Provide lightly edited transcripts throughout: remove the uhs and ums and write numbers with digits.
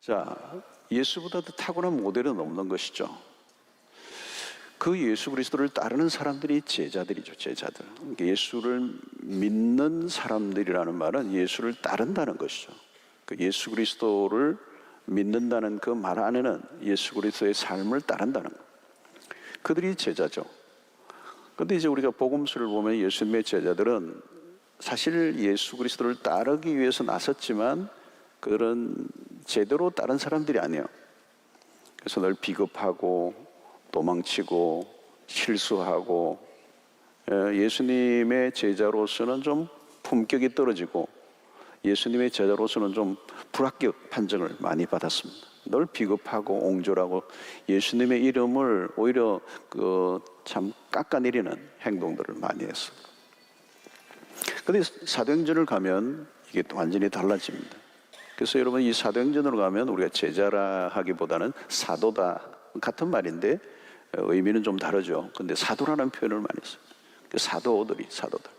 자, 예수보다도 탁월한 모델은 없는 것이죠. 그 예수 그리스도를 따르는 사람들이 제자들이죠. 제자들. 그러니까 예수를 믿는 사람들이라는 말은 예수를 따른다는 것이죠. 그 예수 그리스도를 믿는다는 그 말 안에는 예수 그리스도의 삶을 따른다는 것. 그들이 제자죠. 그런데 이제 우리가 복음서를 보면 예수님의 제자들은 사실 예수 그리스도를 따르기 위해서 나섰지만 그들은 제대로 따른 사람들이 아니에요. 그래서 늘 비겁하고 도망치고 실수하고, 예수님의 제자로서는 좀 품격이 떨어지고 예수님의 제자로서는 좀 불합격 판정을 많이 받았습니다. 늘 비겁하고 옹졸하고 예수님의 이름을 오히려 참 깎아내리는 행동들을 많이 했어요. 그런데 사도행전을 가면 이게 또 완전히 달라집니다. 그래서 여러분, 이 사도행전으로 가면 우리가 제자라 하기보다는 사도다, 같은 말인데 의미는 좀 다르죠. 근데 사도라는 표현을 많이 써요. 사도들.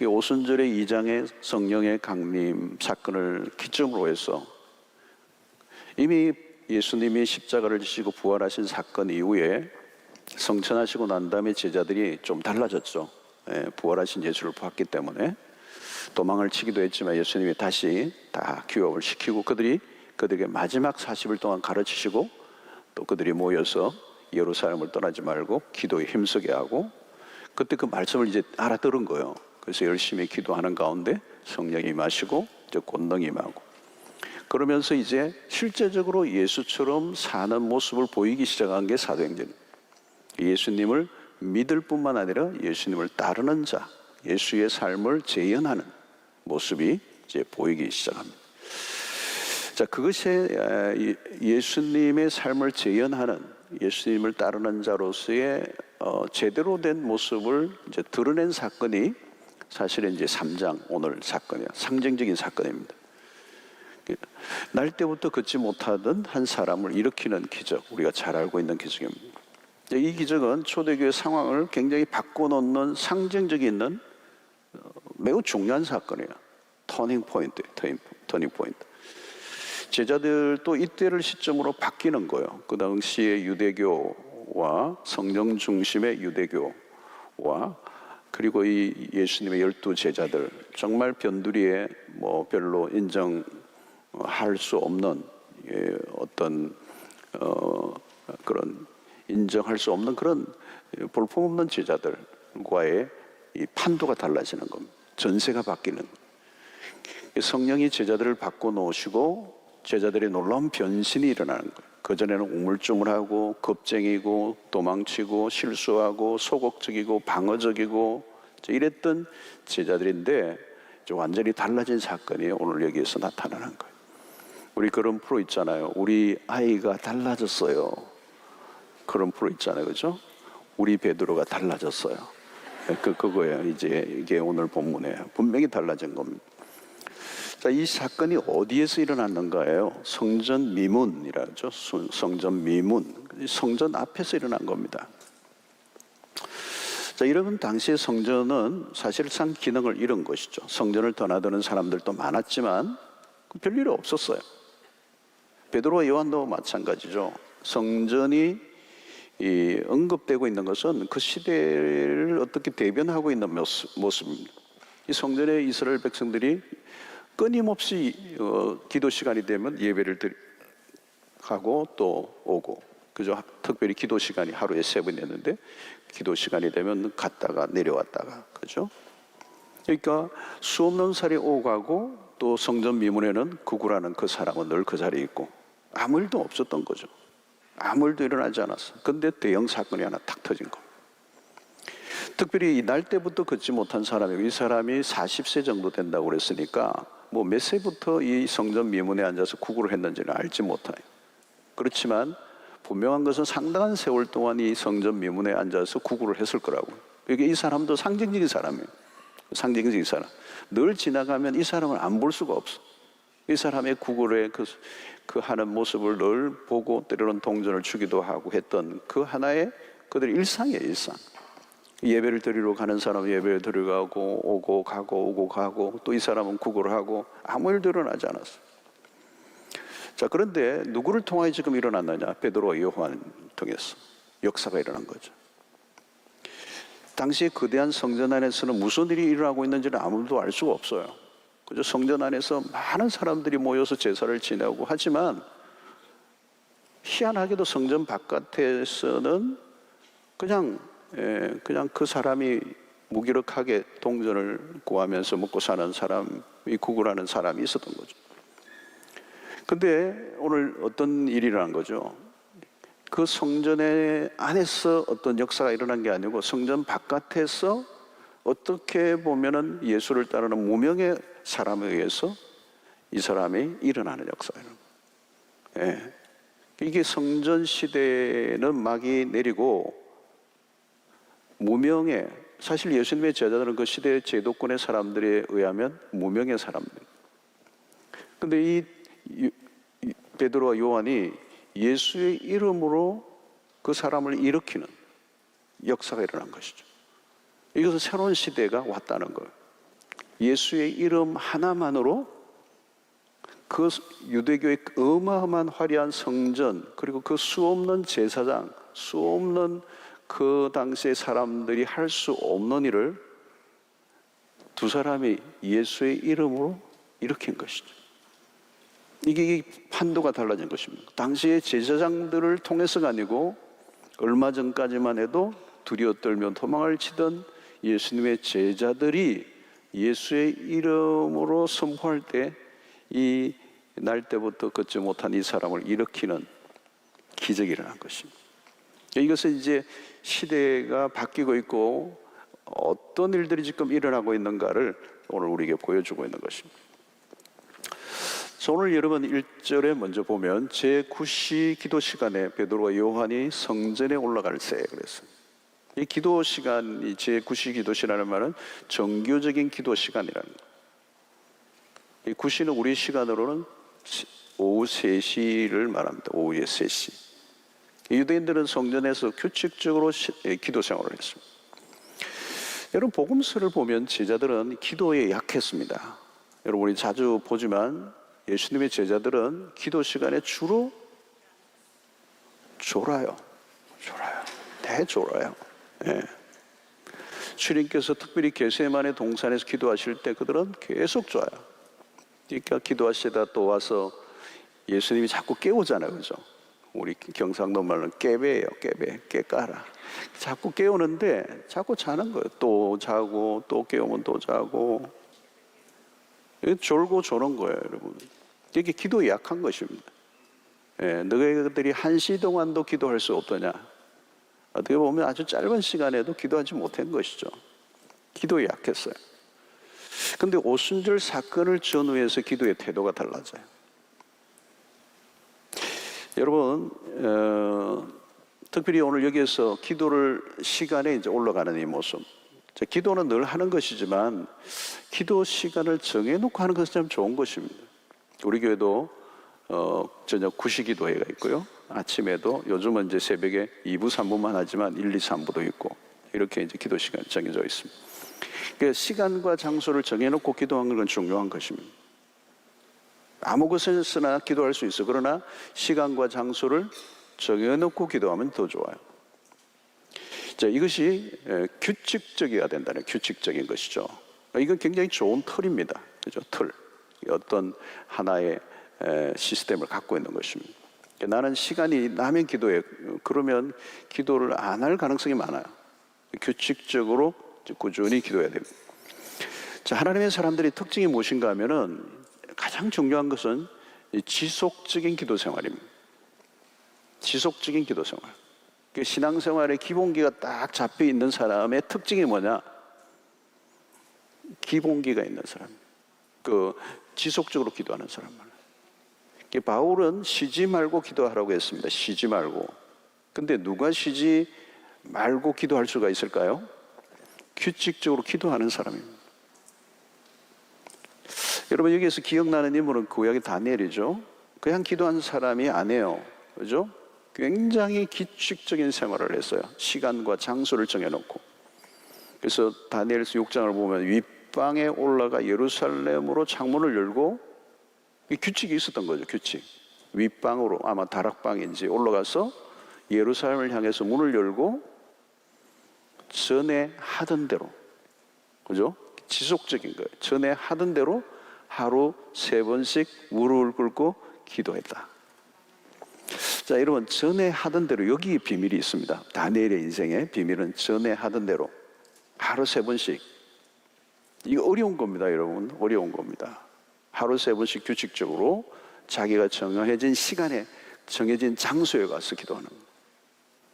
오순절의 2장의 성령의 강림 사건을 기점으로 해서 이미 예수님이 십자가를 지시고 부활하신 사건 이후에 성천하시고 난 다음에 제자들이 좀 달라졌죠. 부활하신 예수를 봤기 때문에 도망을 치기도 했지만 예수님이 다시 다 규업을 시키고 그들에게 마지막 40일 동안 가르치시고 또 그들이 모여서 예루살렘을 떠나지 말고 기도에 힘쓰게 하고, 그때 그 말씀을 이제 알아들은 거예요. 그래서 열심히 기도하는 가운데 성령이 임하시고 권능이 임하고, 그러면서 이제 실제적으로 예수처럼 사는 모습을 보이기 시작한 게 사도행전입니다. 예수님을 믿을 뿐만 아니라 예수님을 따르는 자, 예수의 삶을 재현하는 모습이 이제 보이기 시작합니다. 자, 그것이 예수님의 삶을 재현하는, 예수님을 따르는 자로서의 제대로 된 모습을 이제 드러낸 사건이 사실은 이제 3장 오늘 사건이에요. 상징적인 사건입니다. 날 때부터 걷지 못하던 한 사람을 일으키는 기적, 우리가 잘 알고 있는 기적입니다. 이 기적은 초대교회 상황을 굉장히 바꿔놓는 상징적인 매우 중요한 사건이에요. 터닝 포인트. 제자들도 이때를 시점으로 바뀌는 거예요. 그 당시의 유대교와 성령 중심의 유대교와 그리고 이 예수님의 12 제자들, 정말 변두리에 별로 인정할 수 없는 어떤 그런 인정할 수 없는 그런 볼품없는 제자들과의 이 판도가 달라지는 겁니다. 전세가 바뀌는 겁니다. 성령이 제자들을 바꿔놓으시고 제자들의 놀라운 변신이 일어나는 거예요. 그전에는 우물쭈물하고 겁쟁이고 도망치고 실수하고 소극적이고 방어적이고 이랬던 제자들인데 완전히 달라진 사건이 오늘 여기에서 나타나는 거예요. 우리 그런 프로 있잖아요. 우리 아이가 달라졌어요. 그런 프로 있잖아요. 그죠? 우리 베드로가 달라졌어요. 그거예요. 이제 이게 오늘 본문에 분명히 달라진 겁니다. 자, 이 사건이 어디에서 일어났는가예요? 성전 미문이라죠. 성전 미문. 성전 앞에서 일어난 겁니다. 자, 여러분, 당시의 성전은 사실상 기능을 잃은 것이죠. 성전을 떠나드는 사람들도 많았지만 별일 없었어요. 베드로와 요한도 마찬가지죠. 성전이 언급되고 있는 것은 그 시대를 어떻게 대변하고 있는 모습입니다. 이 성전에 이스라엘 백성들이 끊임없이 기도 시간이 되면 예배를 하고 또 오고, 그죠? 특별히 기도 시간이 하루에 3번이었는데 기도 시간이 되면 갔다가 내려왔다가, 그죠? 그러니까 수없는 살이 오고 가고, 또 성전 미문에는 구구라는 그 사람은 늘 그 자리에 있고 아무 일도 없었던 거죠. 아무 일도 일어나지 않았어. 근데 대형 사건이 하나 탁 터진 거. 특별히 날 때부터 걷지 못한 사람이고, 이 사람이 40세 정도 된다고 그랬으니까 몇 세부터 이 성전 미문에 앉아서 구구를 했는지는 알지 못해요. 그렇지만 분명한 것은 상당한 세월 동안 이 성전 미문에 앉아서 구구를 했을 거라고요. 이게 이 사람도 상징적인 사람이에요. 상징적인 사람. 늘 지나가면 이 사람을 안 볼 수가 없어. 이 사람의 구구의 그 하는 모습을 늘 보고 때로는 동전을 주기도 하고 했던 그 하나의 그들의 일상이에요, 일상. 예배를 드리러 가는 사람은 예배를 드리러 가고 오고 가고 오고 가고, 또 이 사람은 구걸을 하고 아무 일도 일어나지 않았어요. 자, 그런데 누구를 통하여 지금 일어났느냐? 베드로와 요한을 통해서 역사가 일어난 거죠. 당시에 거대한 성전 안에서는 무슨 일이 일어나고 있는지를 아무도 알 수가 없어요. 그저 성전 안에서 많은 사람들이 모여서 제사를 지내고 하지만 희한하게도 성전 바깥에서는 그냥 그 사람이 무기력하게 동전을 구하면서 먹고 사는 사람이 구걸하는 사람이 있었던 거죠. 근데 오늘 어떤 일이 일어난 거죠? 그 성전의 안에서 어떤 역사가 일어난 게 아니고 성전 바깥에서 어떻게 보면은 예수를 따르는 무명의 사람에 의해서 이 사람이 일어나는 역사예요. 예. 이게 성전 시대는 막이 내리고 무명의, 사실 예수님의 제자들은 그 시대의 제도권의 사람들에 의하면 무명의 사람들. 근데 이 베드로와 요한이 예수의 이름으로 그 사람을 일으키는 역사가 일어난 것이죠. 이것은 새로운 시대가 왔다는 거예요. 예수의 이름 하나만으로 그 유대교의 어마어마한 화려한 성전, 그리고 그 수없는 제사장, 수없는 그 당시의 사람들이 할 수 없는 일을 두 사람이 예수의 이름으로 일으킨 것이죠. 이게 판도가 달라진 것입니다. 당시의 제사장들을 통해서가 아니고 얼마 전까지만 해도 두려워 떨며 도망을 치던 예수님의 제자들이 예수의 이름으로 선포할 때 이 날 때부터 걷지 못한 이 사람을 일으키는 기적이 일어난 것입니다. 이것은 이제 시대가 바뀌고 있고 어떤 일들이 지금 일어나고 있는가를 오늘 우리에게 보여주고 있는 것입니다. 오늘 여러분 1절에 먼저 보면 제9시 기도 시간에 베드로와 요한이 성전에 올라갈 때 그랬어요. 이 기도 시간이 제9시 기도 시간이라는 말은 정교적인 기도 시간이라는 거예요. 이 9시는 우리 시간으로는 오후 3시를 말합니다. 오후에 3시. 유대인들은 성전에서 규칙적으로 기도 생활을 했습니다. 여러분 복음서를 보면 제자들은 기도에 약했습니다. 여러분 우리 자주 보지만 예수님의 제자들은 기도 시간에 주로 졸아요. 대졸아요. 예. 주님께서 특별히 겟세마네 동산에서 기도하실 때 그들은 계속 졸아요. 그러니까 기도하시다 또 와서 예수님이 자꾸 깨우잖아요. 그죠? 우리 경상도 말로는 깨배예요. 깨까라. 자꾸 깨우는데 자꾸 자는 거예요. 또 자고 또 깨우면 또 자고. 졸고 조는 거예요, 여러분. 이게 기도에 약한 것입니다. 예, 너희들이 1시 동안도 기도할 수 없더냐? 어떻게 보면 아주 짧은 시간에도 기도하지 못한 것이죠. 기도에 약했어요. 근데 오순절 사건을 전후해서 기도의 태도가 달라져요. 여러분, 특별히 오늘 여기에서 기도를 시간에 이제 올라가는 이 모습. 기도는 늘 하는 것이지만 기도 시간을 정해놓고 하는 것은 참 좋은 것입니다. 우리 교회도 저녁 9시 기도회가 있고요. 아침에도 요즘은 이제 새벽에 2부, 3부만 하지만 1, 2, 3부도 있고 이렇게 이제 기도 시간이 정해져 있습니다. 그러니까 시간과 장소를 정해놓고 기도하는 건 중요한 것입니다. 아무 곳에서나 기도할 수 있어. 그러나 시간과 장소를 정해놓고 기도하면 더 좋아요. 자, 이것이 규칙적이어야 된다는 규칙적인 것이죠. 이건 굉장히 좋은 틀입니다. 그죠? 틀. 어떤 하나의 시스템을 갖고 있는 것입니다. 나는 시간이 나면 기도해. 그러면 기도를 안 할 가능성이 많아요. 규칙적으로 꾸준히 기도해야 됩니다. 자, 하나님의 사람들의 특징이 무엇인가 하면은 가장 중요한 것은 지속적인 기도 생활입니다. 지속적인 기도 생활. 신앙생활의 기본기가 딱 잡혀 있는 사람의 특징이 뭐냐? 기본기가 있는 사람. 지속적으로 기도하는 사람. 바울은 쉬지 말고 기도하라고 했습니다. 쉬지 말고. 근데 누가 쉬지 말고 기도할 수가 있을까요? 규칙적으로 기도하는 사람입니다. 여러분 여기에서 기억나는 인물은 구약의 다니엘이죠. 그냥 기도한 사람이 아니에요. 그죠? 굉장히 규칙적인 생활을 했어요. 시간과 장소를 정해놓고. 그래서 다니엘서 6장을 보면 윗방에 올라가 예루살렘으로 창문을 열고 이 규칙이 있었던 거죠. 규칙. 윗방으로, 아마 다락방인지 올라가서 예루살렘을 향해서 문을 열고 전에 하던 대로, 그죠? 지속적인 거예요. 전에 하던 대로 하루 3번씩 무릎을 꿇고 기도했다. 자, 여러분, 전에 하던 대로, 여기에 비밀이 있습니다. 다니엘의 인생의 비밀은 전에 하던 대로 하루 3번씩. 이거 어려운 겁니다, 여러분. 어려운 겁니다. 하루 3번씩 규칙적으로 자기가 정해진 시간에, 정해진 장소에 가서 기도하는 거예요.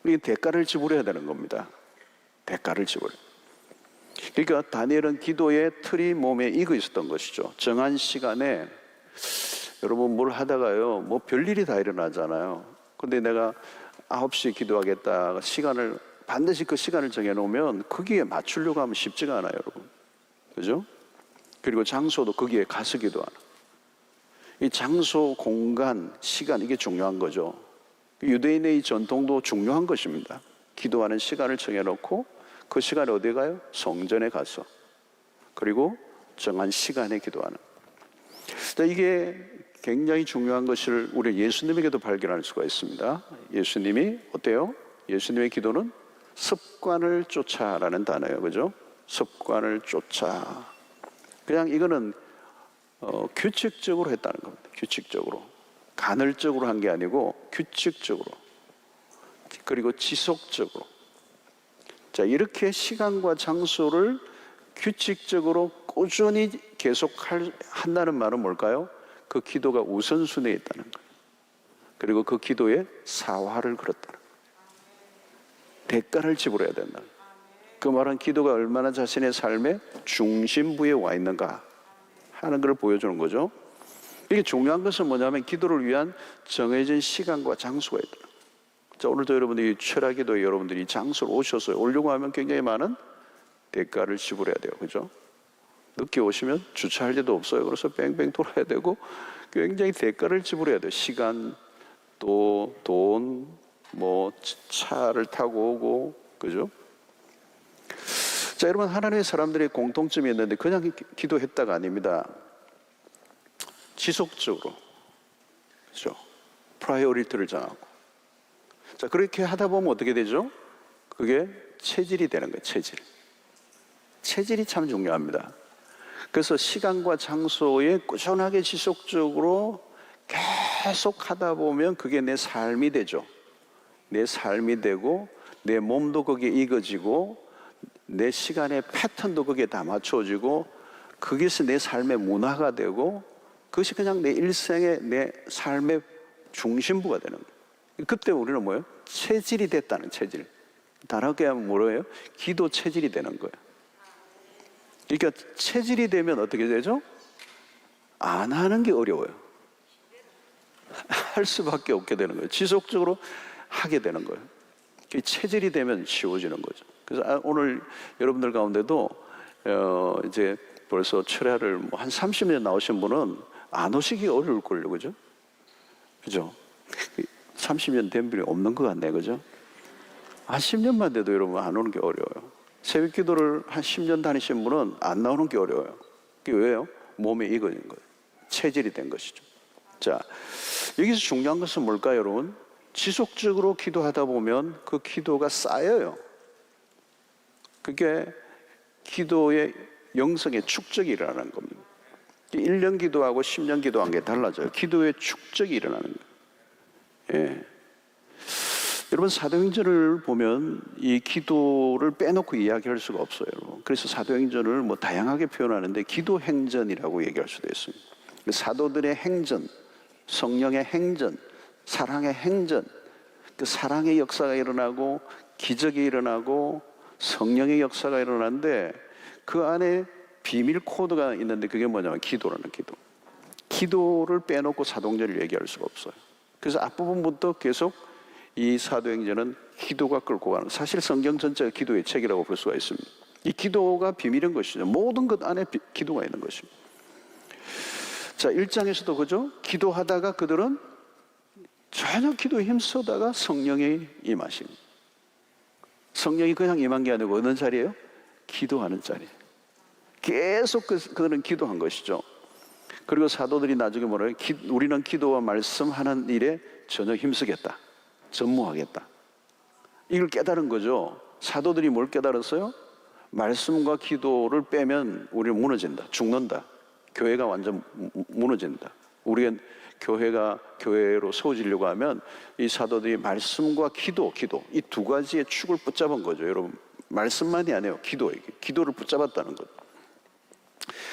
이게 대가를 지불해야 되는 겁니다. 대가를 지불해. 그러니까 다니엘은 기도의 틀이 몸에 익어 있었던 것이죠. 정한 시간에, 여러분 뭘 하다가요, 뭐 별일이 다 일어나잖아요. 근데 내가 9시에 기도하겠다, 시간을, 반드시 그 시간을 정해놓으면 거기에 맞추려고 하면 쉽지가 않아요, 여러분. 그죠? 그리고 장소도 거기에 가서 기도하는. 이 장소, 공간, 시간, 이게 중요한 거죠. 유대인의 이 전통도 중요한 것입니다. 기도하는 시간을 정해놓고 그 시간에 어디 가요? 성전에 가서. 그리고 정한 시간에 기도하는. 자, 이게 굉장히 중요한 것을 우리 예수님에게도 발견할 수가 있습니다. 예수님이 어때요? 예수님의 기도는 습관을 쫓아라는 단어예요. 그죠? 습관을 쫓아. 그냥 이거는 규칙적으로 했다는 겁니다. 규칙적으로. 간헐적으로 한 게 아니고 규칙적으로. 그리고 지속적으로. 자, 이렇게 시간과 장소를 규칙적으로 꾸준히 계속 한다는 말은 뭘까요? 그 기도가 우선순위에 있다는 거예요. 그리고 그 기도에 사활을 걸었다는 거예요. 대가를 지불해야 된다. 그 말은 기도가 얼마나 자신의 삶의 중심부에 와 있는가 하는 걸 보여주는 거죠. 이게 중요한 것은 뭐냐면 기도를 위한 정해진 시간과 장소가 있다. 자, 오늘도 여러분들이 철학기도에 여러분들이 장소로 오셔서 오려고 하면 굉장히 많은 대가를 지불해야 돼요. 그죠? 늦게 오시면 주차할 데도 없어요. 그래서 뺑뺑 돌아야 되고 굉장히 대가를 지불해야 돼요. 시간, 또 돈, 뭐 차를 타고 오고, 그죠? 자, 여러분, 하나님의 사람들의 공통점이 있는데 그냥 기도했다가 아닙니다. 지속적으로, 그죠? 프라이어리티를 정하고. 자, 그렇게 하다 보면 어떻게 되죠? 그게 체질이 되는 거예요. 체질이 참 중요합니다. 그래서 시간과 장소에 꾸준하게 지속적으로 계속 하다 보면 그게 내 삶이 되죠. 내 삶이 되고 내 몸도 거기에 익어지고 내 시간의 패턴도 거기에 다 맞춰지고 그것이 내 삶의 문화가 되고 그것이 그냥 내 일생의 내 삶의 중심부가 되는 거예요. 그때 우리는 뭐예요? 체질이 됐다는 체질. 다르게 하면 뭐예요? 기도 체질이 되는 거예요. 그러니까 체질이 되면 어떻게 되죠? 안 하는 게 어려워요. 할 수밖에 없게 되는 거예요. 지속적으로 하게 되는 거예요. 체질이 되면 쉬워지는 거죠. 그래서 오늘 여러분들 가운데도 이제 벌써 철야를 뭐 한 30년 나오신 분은 안 오시기 어려울걸요. 그죠? 그죠? 30년 된 분이 없는 것 같네. 그죠? 한 10년만 돼도 여러분 안 오는 게 어려워요. 새벽 기도를 한 10년 다니신 분은 안 나오는 게 어려워요. 그게 왜요? 몸에 익어진 거예요. 체질이 된 것이죠. 자, 여기서 중요한 것은 뭘까요, 여러분? 지속적으로 기도하다 보면 그 기도가 쌓여요. 그게 기도의 영성의 축적이 일어나는 겁니다. 1년 기도하고 10년 기도한 게 달라져요. 기도의 축적이 일어나는 거예요. 예. 여러분, 사도행전을 보면 이 기도를 빼놓고 이야기할 수가 없어요, 여러분. 그래서 사도행전을 뭐 다양하게 표현하는데 기도행전이라고 얘기할 수도 있습니다. 사도들의 행전, 성령의 행전, 사랑의 행전, 그 사랑의 역사가 일어나고 기적이 일어나고 성령의 역사가 일어나는데 그 안에 비밀 코드가 있는데 그게 뭐냐면 기도라는 기도. 기도를 빼놓고 사도행전을 얘기할 수가 없어요. 그래서 앞부분부터 계속 이 사도행전은 기도가 끌고 가는, 사실 성경 전체가 기도의 책이라고 볼 수가 있습니다. 이 기도가 비밀인 것이죠. 모든 것 안에 기도가 있는 것입니다. 자, 1장에서도 그죠? 기도하다가 그들은 전혀 기도에 힘쓰다가 성령이 임하신. 성령이 그냥 임한 게 아니고 어느 자리예요? 기도하는 자리. 계속 그들은 기도한 것이죠. 그리고 사도들이 나중에 뭐래요? 우리는 기도와 말씀하는 일에 전혀 힘쓰겠다, 전무하겠다. 이걸 깨달은 거죠. 사도들이 뭘 깨달았어요? 말씀과 기도를 빼면 우리는 무너진다, 죽는다. 교회가 완전 무너진다. 우리가 교회가 교회로 세워지려고 하면 이 사도들이 말씀과 기도 이 두 가지의 축을 붙잡은 거죠. 여러분, 말씀만이 아니에요. 기도를 붙잡았다는 거죠.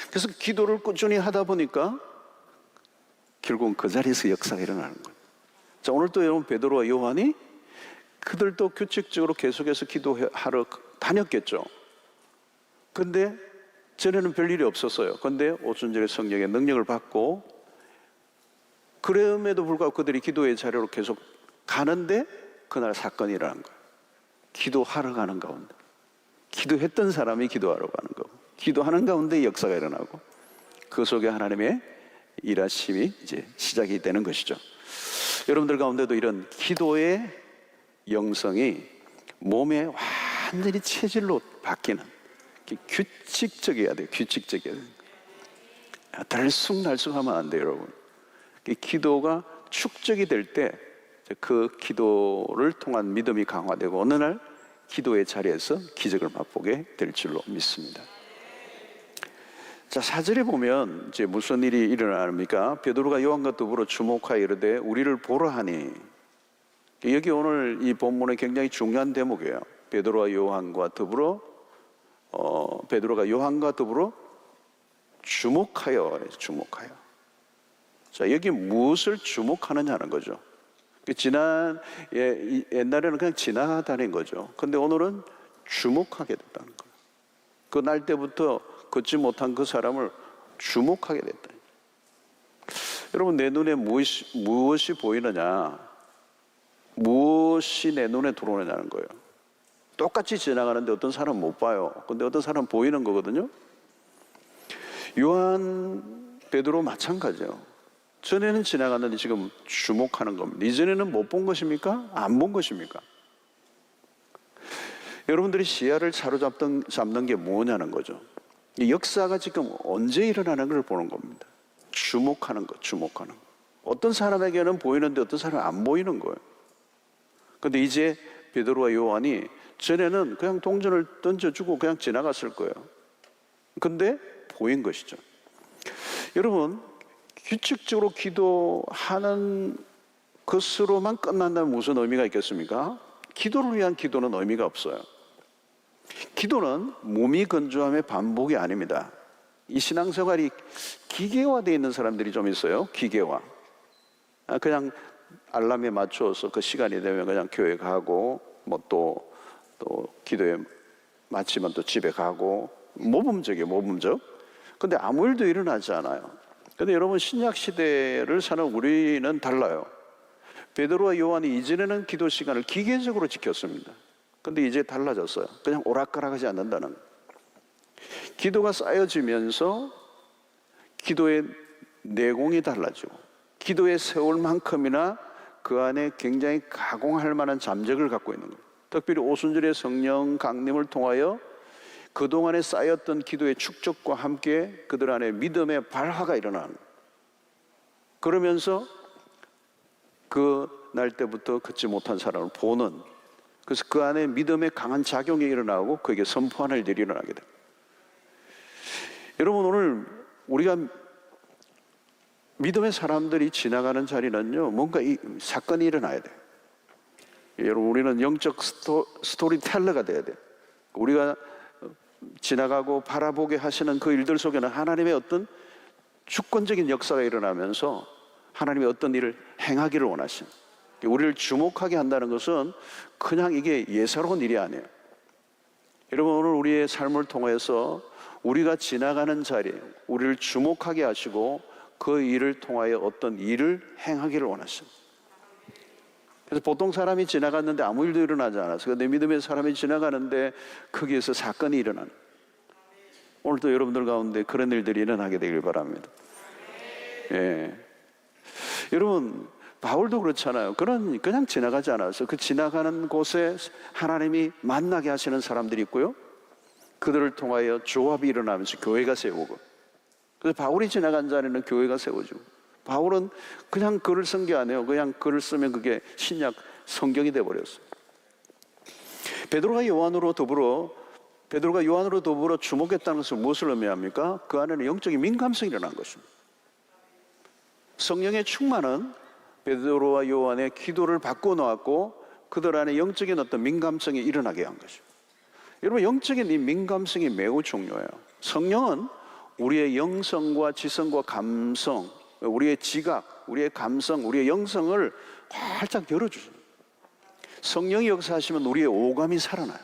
그래서 기도를 꾸준히 하다 보니까 결국은 그 자리에서 역사가 일어나는 거예요. 자, 오늘 또 여러분, 베드로와 요한이 그들도 규칙적으로 계속해서 기도하러 다녔겠죠. 근데 전에는 별일이 없었어요. 근데 오순절에 성령의 능력을 받고, 그럼에도 불구하고 그들이 기도의 자리로 계속 가는데 그날 사건이 일어난 거예요. 기도하러 가는 가운데, 기도했던 사람이 기도하러 가는 거고, 기도하는 가운데 역사가 일어나고, 그 속에 하나님의 일하심이 이제 시작이 되는 것이죠. 여러분들 가운데도 이런 기도의 영성이 몸에 완전히 체질로 바뀌는, 규칙적이어야 돼요. 규칙적이어야 돼요. 들쑥날쑥하면 안 돼요, 여러분. 기도가 축적이 될 때 그 기도를 통한 믿음이 강화되고 어느 날 기도의 자리에서 기적을 맛보게 될 줄로 믿습니다. 자, 4절에 보면 이제 무슨 일이 일어납니까? 베드로가 요한과 더불어 주목하여 이르되 우리를 보라 하니. 여기 오늘 이 본문의 굉장히 중요한 대목이에요. 베드로가 요한과 더불어 주목하여. 자, 여기 무엇을 주목하느냐는 거죠. 옛날에는 그냥 지나다닌 거죠. 근데 오늘은 주목하게 됐다는 거예요. 그 날 때부터 걷지 못한 그 사람을 주목하게 됐다. 여러분, 내 눈에 무엇이 보이느냐, 무엇이 내 눈에 들어오느냐는 거예요. 똑같이 지나가는데 어떤 사람은 못 봐요. 근데 어떤 사람은 보이는 거거든요. 요한, 베드로 마찬가지예요. 전에는 지나갔는데 지금 주목하는 겁니다. 이전에는 못 본 것입니까? 안 본 것입니까? 여러분들이 시야를 잡는 게 뭐냐는 거죠. 이 역사가 지금 언제 일어나는 걸 보는 겁니다. 주목하는 것. 어떤 사람에게는 보이는데 어떤 사람은 안 보이는 거예요. 근데 이제 베드로와 요한이 전에는 그냥 동전을 던져주고 그냥 지나갔을 거예요. 근데 보인 것이죠. 여러분, 규칙적으로 기도하는 것으로만 끝난다면 무슨 의미가 있겠습니까? 기도를 위한 기도는 의미가 없어요. 기도는 몸이 건조함의 반복이 아닙니다. 이 신앙생활이 기계화되어 있는 사람들이 좀 있어요. 기계화. 그냥 알람에 맞춰서 그 시간이 되면 그냥 교회 가고, 뭐 또 기도에 마치면 또 집에 가고, 모범적. 근데 아무 일도 일어나지 않아요. 근데 여러분, 신약 시대를 사는 우리는 달라요. 베드로와 요한이 이전에는 기도 시간을 기계적으로 지켰습니다. 근데 이제 달라졌어요. 그냥 오락가락하지 않는다는 거예요. 기도가 쌓여지면서 기도의 내공이 달라지고, 기도의 세월 만큼이나 그 안에 굉장히 가공할 만한 잠적을 갖고 있는 거예요. 특별히 오순절의 성령 강림을 통하여 그동안에 쌓였던 기도의 축적과 함께 그들 안에 믿음의 발화가 일어나는 거예요. 그러면서 그 날 때부터 걷지 못한 사람을 보는, 그래서 그 안에 믿음의 강한 작용이 일어나고 그에게 선포하는 일들이 일어나게 돼요. 여러분, 오늘 우리가 믿음의 사람들이 지나가는 자리는요, 뭔가 이 사건이 일어나야 돼요. 여러분, 우리는 영적 스토리텔러가 돼야 돼요. 우리가 지나가고 바라보게 하시는 그 일들 속에는 하나님의 어떤 주권적인 역사가 일어나면서 하나님의 어떤 일을 행하기를 원하십니다. 우리를 주목하게 한다는 것은 그냥 이게 예사로운 일이 아니에요. 여러분, 오늘 우리의 삶을 통해서 우리가 지나가는 자리, 우리를 주목하게 하시고 그 일을 통하여 어떤 일을 행하기를 원하십니다. 그래서 보통 사람이 지나갔는데 아무 일도 일어나지 않았어요. 내 믿음의 사람이 지나가는데 거기에서 사건이 일어나는, 오늘도 여러분들 가운데 그런 일들이 일어나게 되길 바랍니다. 예. 여러분, 바울도 그렇잖아요. 그냥 지나가지 않았어요. 그 지나가는 곳에 하나님이 만나게 하시는 사람들이 있고요, 그들을 통하여 조합이 일어나면서 교회가 세우고, 그래서 바울이 지나간 자리는 교회가 세워지고, 바울은 그냥 글을 쓴 게 아니에요. 그냥 글을 쓰면 그게 신약 성경이 돼버렸어요. 베드로가 요한으로 더불어 주목했다는 것은 무엇을 의미합니까? 그 안에는 영적인 민감성이 일어난 것입니다. 성령의 충만은 베드로와 요한의 기도를 바꿔 놓았고 그들 안에 영적인 어떤 민감성이 일어나게 한 것입니다. 여러분, 영적인 이 민감성이 매우 중요해요. 성령은 우리의 영성과 지성과 감성, 우리의 지각, 우리의 감성, 우리의 영성을 활짝 열어주세요. 성령이 역사하시면 우리의 오감이 살아나요.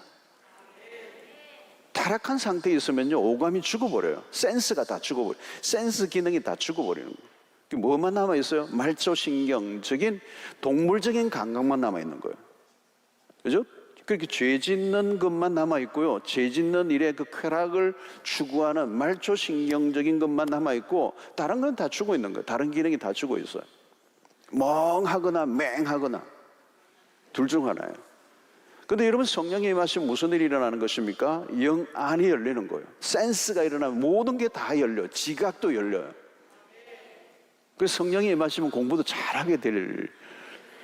타락한 상태에 있으면요, 오감이 죽어버려요. 센스가 다 죽어버려요. 센스 기능이 다 죽어버리는 거예요. 뭐만 남아있어요? 말초신경적인 동물적인 감각만 남아있는 거예요. 그죠? 그렇게 죄 짓는 것만 남아있고요, 죄 짓는 일에 그 쾌락을 추구하는 말초신경적인 것만 남아있고 다른 건 다 죽어 있는 거예요. 다른 기능이 다 죽어 있어요. 멍하거나 맹하거나 둘 중 하나예요. 근데 여러분, 성령이 임하시면 무슨 일이 일어나는 것입니까? 영 안이 열리는 거예요. 센스가 일어나면 모든 게 다 열려요. 지각도 열려요. 그래서 성령이 임하시면 공부도 잘하게 될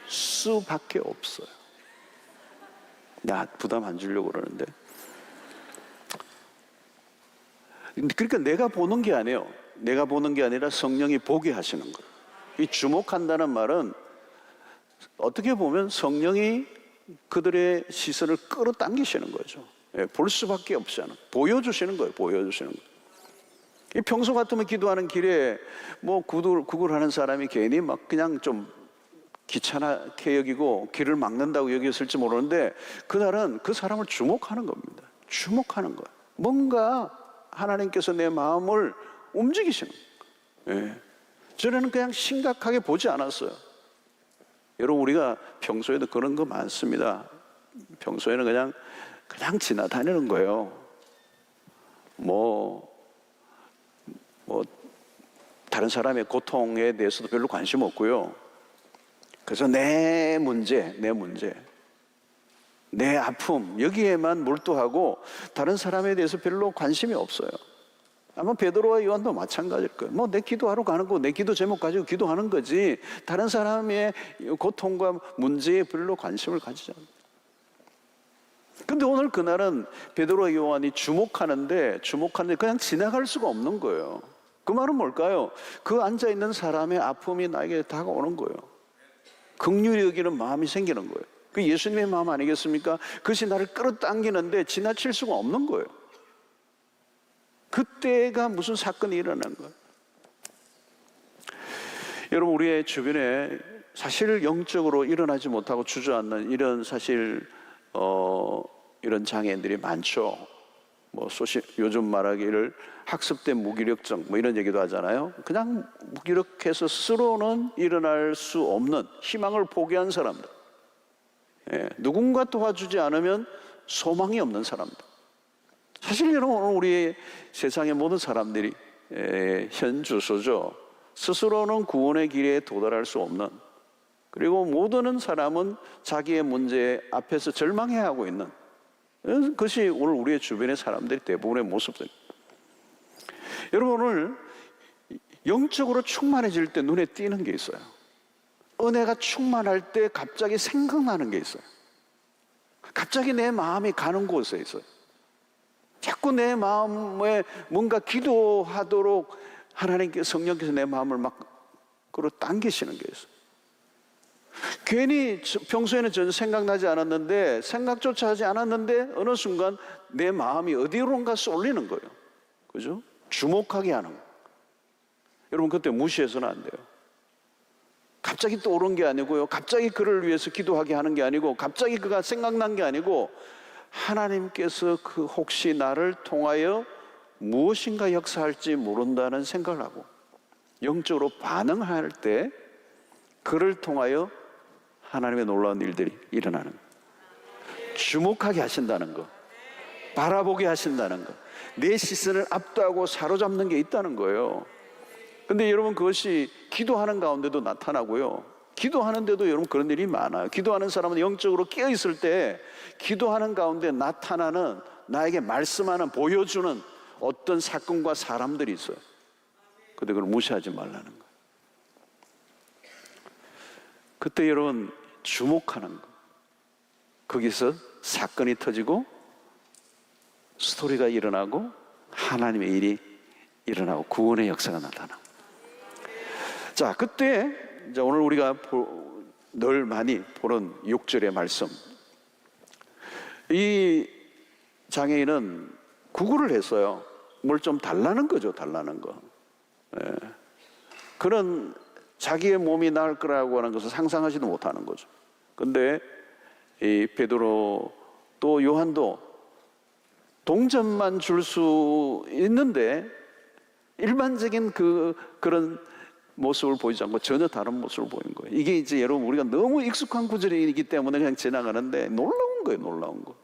수밖에 없어요. 나 부담 안 주려고 그러는데. 그러니까 내가 보는 게 아니에요. 내가 보는 게 아니라 성령이 보게 하시는 거예요. 이 주목한다는 말은 어떻게 보면 성령이 그들의 시선을 끌어당기시는 거죠. 볼 수밖에 없지 않아요. 보여주시는 거예요. 보여주시는 거예요. 이 평소 같으면 기도하는 길에 뭐 구글하는 사람이 괜히 막 그냥 좀 귀찮게 여기고 길을 막는다고 여겼을지 모르는데, 그날은 그 사람을 주목하는 겁니다. 주목하는 거예요. 뭔가 하나님께서 내 마음을 움직이시는 거예요. 예. 전에는 그냥 심각하게 보지 않았어요. 여러분, 우리가 평소에도 그런 거 많습니다. 평소에는 그냥 지나다니는 거예요. 다른 사람의 고통에 대해서도 별로 관심 없고요. 그래서 내 문제, 내 아픔, 여기에만 몰두하고 다른 사람에 대해서 별로 관심이 없어요. 아마 베드로와 요한도 마찬가지일 거예요. 내 기도하러 가는 거, 내 기도 제목 가지고 기도하는 거지, 다른 사람의 고통과 문제에 별로 관심을 가지지 않아요. 근데 오늘 그날은 베드로와 요한이 주목하는데 그냥 지나갈 수가 없는 거예요. 그 말은 뭘까요? 그 앉아있는 사람의 아픔이 나에게 다가오는 거예요. 긍휼히 여기는 마음이 생기는 거예요. 그 예수님의 마음 아니겠습니까? 그것이 나를 끌어당기는데 지나칠 수가 없는 거예요. 그때가 무슨 사건이 일어난 거예요. 여러분, 우리의 주변에 사실 영적으로 일어나지 못하고 주저앉는 이런 이런 장애인들이 많죠. 요즘 말하기를 학습된 무기력증 이런 얘기도 하잖아요. 그냥 무기력해서 스스로는 일어날 수 없는, 희망을 포기한 사람들, 누군가 도와주지 않으면 소망이 없는 사람들. 사실 여러분, 오늘 우리 세상의 모든 사람들이 현 주소죠. 스스로는 구원의 길에 도달할 수 없는, 그리고 모든 사람은 자기의 문제 앞에서 절망해하고 있는, 그것이 오늘 우리의 주변의 사람들이 대부분의 모습들입니다. 여러분, 오늘 영적으로 충만해질 때 눈에 띄는 게 있어요. 은혜가 충만할 때 갑자기 생각나는 게 있어요. 갑자기 내 마음이 가는 곳에 있어요. 자꾸 내 마음에 뭔가 기도하도록 성령께서 내 마음을 막 끌어당기시는 게 있어요. 괜히 평소에는 전혀 생각나지 않았는데, 생각조차 하지 않았는데 어느 순간 내 마음이 어디론가 쏠리는 거예요. 그죠? 주목하게 하는 거예요. 여러분, 그때 무시해서는 안 돼요. 갑자기 떠오른 게 아니고요, 갑자기 그를 위해서 기도하게 하는 게 아니고, 갑자기 그가 생각난 게 아니고, 하나님께서 혹시 나를 통하여 무엇인가 역사할지 모른다는 생각을 하고 영적으로 반응할 때 그를 통하여 하나님의 놀라운 일들이 일어나는 거예요. 주목하게 하신다는 거, 바라보게 하신다는 거, 내 시선을 압도하고 사로잡는 게 있다는 거예요. 근데 여러분, 그것이 기도하는 가운데도 나타나고요, 기도하는데도 여러분 그런 일이 많아요. 기도하는 사람은 영적으로 깨어있을 때 기도하는 가운데 나타나는, 나에게 말씀하는, 보여주는 어떤 사건과 사람들이 있어요. 근데 그걸 무시하지 말라는 거예요. 그때 여러분 주목하는 거. 거기서 사건이 터지고 스토리가 일어나고 하나님의 일이 일어나고 구원의 역사가 나타나고. 자, 그때 이제 오늘 우리가 늘 많이 보는 6절의 말씀. 이 장애인은 구걸을 했어요. 뭘 좀 달라는 거죠, 달라는 거. 예. 그런 자기의 몸이 나을 거라고 하는 것을 상상하지도 못하는 거죠. 근데 이 베드로 또 요한도 동전만 줄 수 있는데 일반적인 그런 모습을 보이지 않고 전혀 다른 모습을 보이는 거예요. 이게 이제 여러분 우리가 너무 익숙한 구절이기 때문에 그냥 지나가는데 놀라운 거예요, 놀라운 거.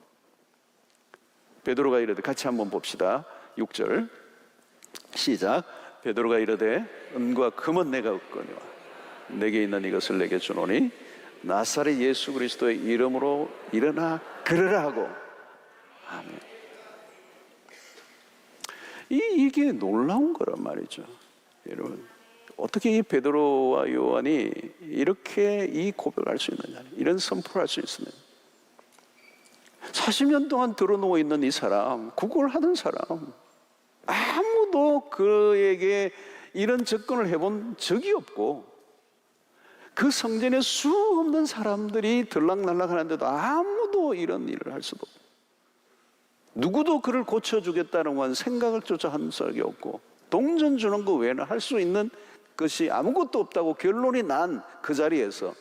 베드로가 이르되, 같이 한번 봅시다. 6절 시작. 베드로가 이르되 은과 금은 내가 없거니와 내게 있는 이것을 내게 주노니 나사렛 예수 그리스도의 이름으로 일어나 걸으라 하고. 아멘. 이게 놀라운 거란 말이죠. 여러분, 어떻게 이 베드로와 요한이 이렇게 이 고백을 할 수 있느냐, 이런 선포를 할 수 있느냐. 40년 동안 들어누워 있는 이 사람, 구걸하던 사람, 아무도 그에게 이런 접근을 해본 적이 없고, 그 성전에 수 없는 사람들이 들락날락 하는데도 아무도 이런 일을 할 수도 없고, 누구도 그를 고쳐주겠다는 건 생각을 조차 한 적이 없고, 동전 주는 거 외에는 할 수 있는 것이 아무것도 없다고 결론이 난 그 자리에서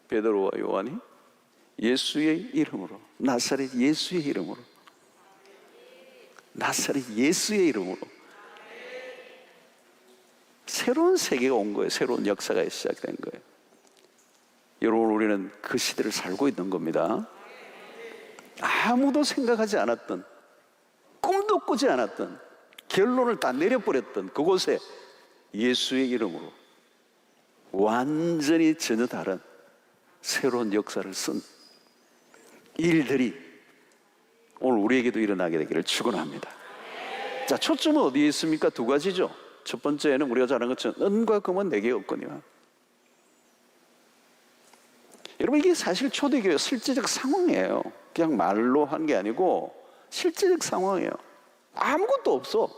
베드로와 요한이 예수의 이름으로, 나사렛 예수의 이름으로, 나사렛 예수의 이름으로 새로운 세계가 온 거예요. 새로운 역사가 시작된 거예요. 여러분, 우리는 그 시대를 살고 있는 겁니다. 아무도 생각하지 않았던, 꿈도 꾸지 않았던, 결론을 다 내려버렸던 그곳에 예수의 이름으로 완전히 전혀 다른 새로운 역사를 쓴 일들이 오늘 우리에게도 일어나게 되기를 축원합니다. 자, 초점은 어디에 있습니까? 두 가지죠. 첫 번째는 우리가 잘 아는 것처럼 은과 금은 내게 없거니와. 여러분, 이게 사실 초대교회 실제적 상황이에요. 그냥 말로 한 게 아니고 실제적 상황이에요. 아무것도 없어.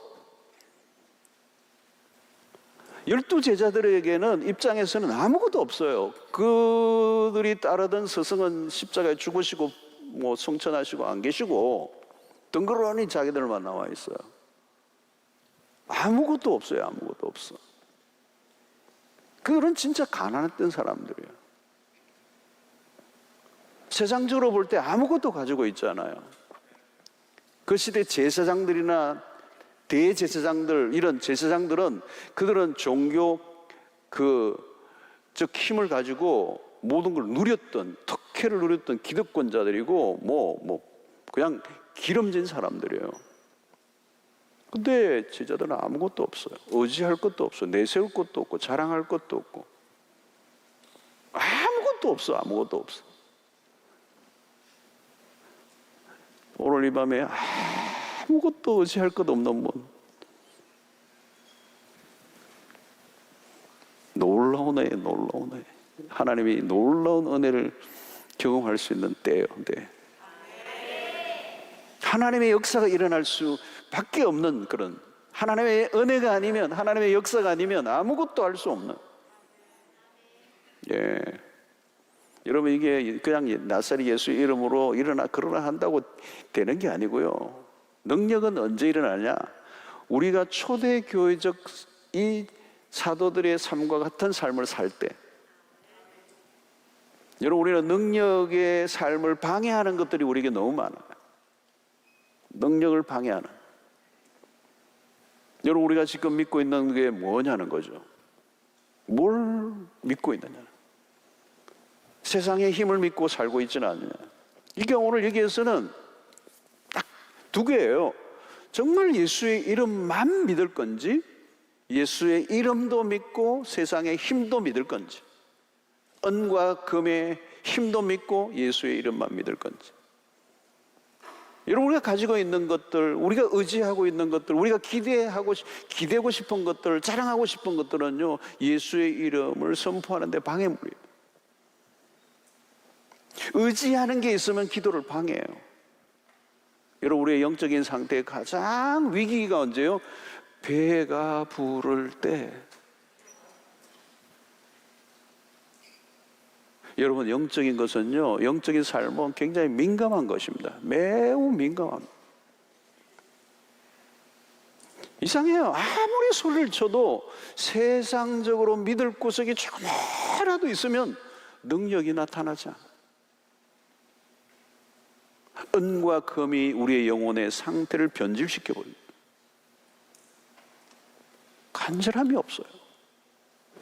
12 제자들에게는 입장에서는 아무것도 없어요. 그들이 따르던 스승은 십자가에 죽으시고 뭐 성천하시고 안 계시고 덩그러니 자기들만 나와 있어요. 아무것도 없어요. 아무것도 없어. 그들은 진짜 가난했던 사람들이에요. 세상적으로 볼 때 아무것도 가지고 있지 않아요. 그 시대 제사장들이나 대제사장들, 이런 제사장들은 그들은 종교 즉 힘을 가지고 모든 걸 누렸던, 특혜를 누렸던 기득권자들이고 그냥 기름진 사람들이에요. 근데 제자들은 아무것도 없어요. 의지할 것도 없어요. 내세울 것도 없고 자랑할 것도 없고 아무것도 없어. 아무것도 없어. 오늘 이 밤에 아무것도 의지할 것 없는 분, 놀라운 애, 놀라운 애. 하나님이 놀라운 은혜를 경험할 수 있는 때예요. 네. 하나님의 역사가 일어날 수밖에 없는 그런, 하나님의 은혜가 아니면, 하나님의 역사가 아니면 아무것도 할 수 없는. 예. 여러분, 이게 그냥 나사렛 예수 이름으로 일어나 그러나 한다고 되는 게 아니고요. 능력은 언제 일어나냐? 우리가 초대교회적 이 사도들의 삶과 같은 삶을 살 때. 여러분, 우리는 능력의 삶을 방해하는 것들이 우리에게 너무 많아요. 능력을 방해하는. 여러분, 우리가 지금 믿고 있는 게 뭐냐는 거죠. 뭘 믿고 있느냐. 세상의 힘을 믿고 살고 있지는 않느냐. 이게 오늘 여기에서는 딱 두 개예요. 정말 예수의 이름만 믿을 건지, 예수의 이름도 믿고 세상의 힘도 믿을 건지, 은과 금의 힘도 믿고 예수의 이름만 믿을 건지. 여러분, 우리가 가지고 있는 것들, 우리가 의지하고 있는 것들, 우리가 기대고 싶은 것들, 자랑하고 싶은 것들은요, 예수의 이름을 선포하는 데 방해물이에요. 의지하는 게 있으면 기도를 방해해요. 여러분, 우리의 영적인 상태의 가장 위기가 언제요? 배가 부를 때. 여러분, 영적인 것은요, 영적인 삶은 굉장히 민감한 것입니다. 매우 민감합니다. 이상해요. 아무리 소리를 쳐도 세상적으로 믿을 구석이 조금이라도 있으면 능력이 나타나지 않아요. 은과 금이 우리의 영혼의 상태를 변질시켜버립니다. 간절함이 없어요.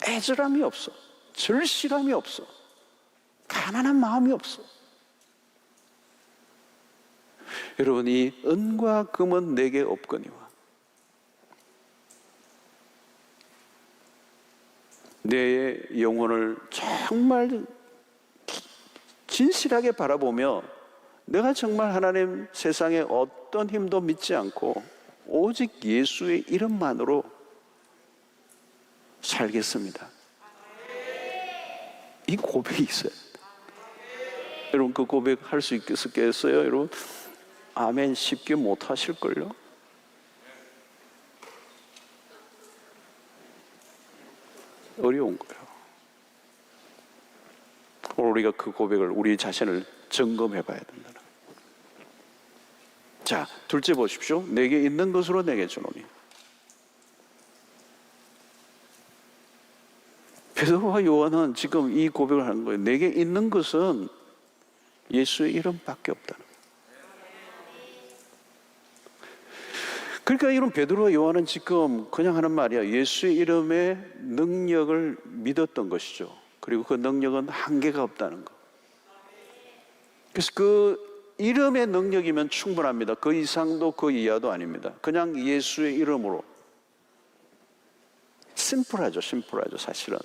애절함이 없어. 절실함이 없어. 가난한 마음이 없어. 여러분, 이 은과 금은 내게 없거니와 내 영혼을 정말 진실하게 바라보며 내가 정말 하나님, 세상에 어떤 힘도 믿지 않고 오직 예수의 이름만으로 살겠습니다. 이 고백이 있어요. 여러분, 그 고백 할 수 있겠어요? 여러분, 아멘 쉽게 못 하실걸요? 어려운 거예요. 오늘 우리가 그 고백을, 우리 자신을 점검해 봐야 된다. 자, 둘째 보십시오. 내게 있는 것으로 내게 주노니. 베드로와 요한은 지금 이 고백을 하는 거예요. 내게 있는 것은 예수의 이름밖에 없다는 거예요. 그러니까 이런 베드로와 요한은 지금 그냥 하는 말이야. 예수의 이름의 능력을 믿었던 것이죠. 그리고 그 능력은 한계가 없다는 거. 그래서 그 이름의 능력이면 충분합니다. 그 이상도 그 이하도 아닙니다. 그냥 예수의 이름으로. 심플하죠, 사실은.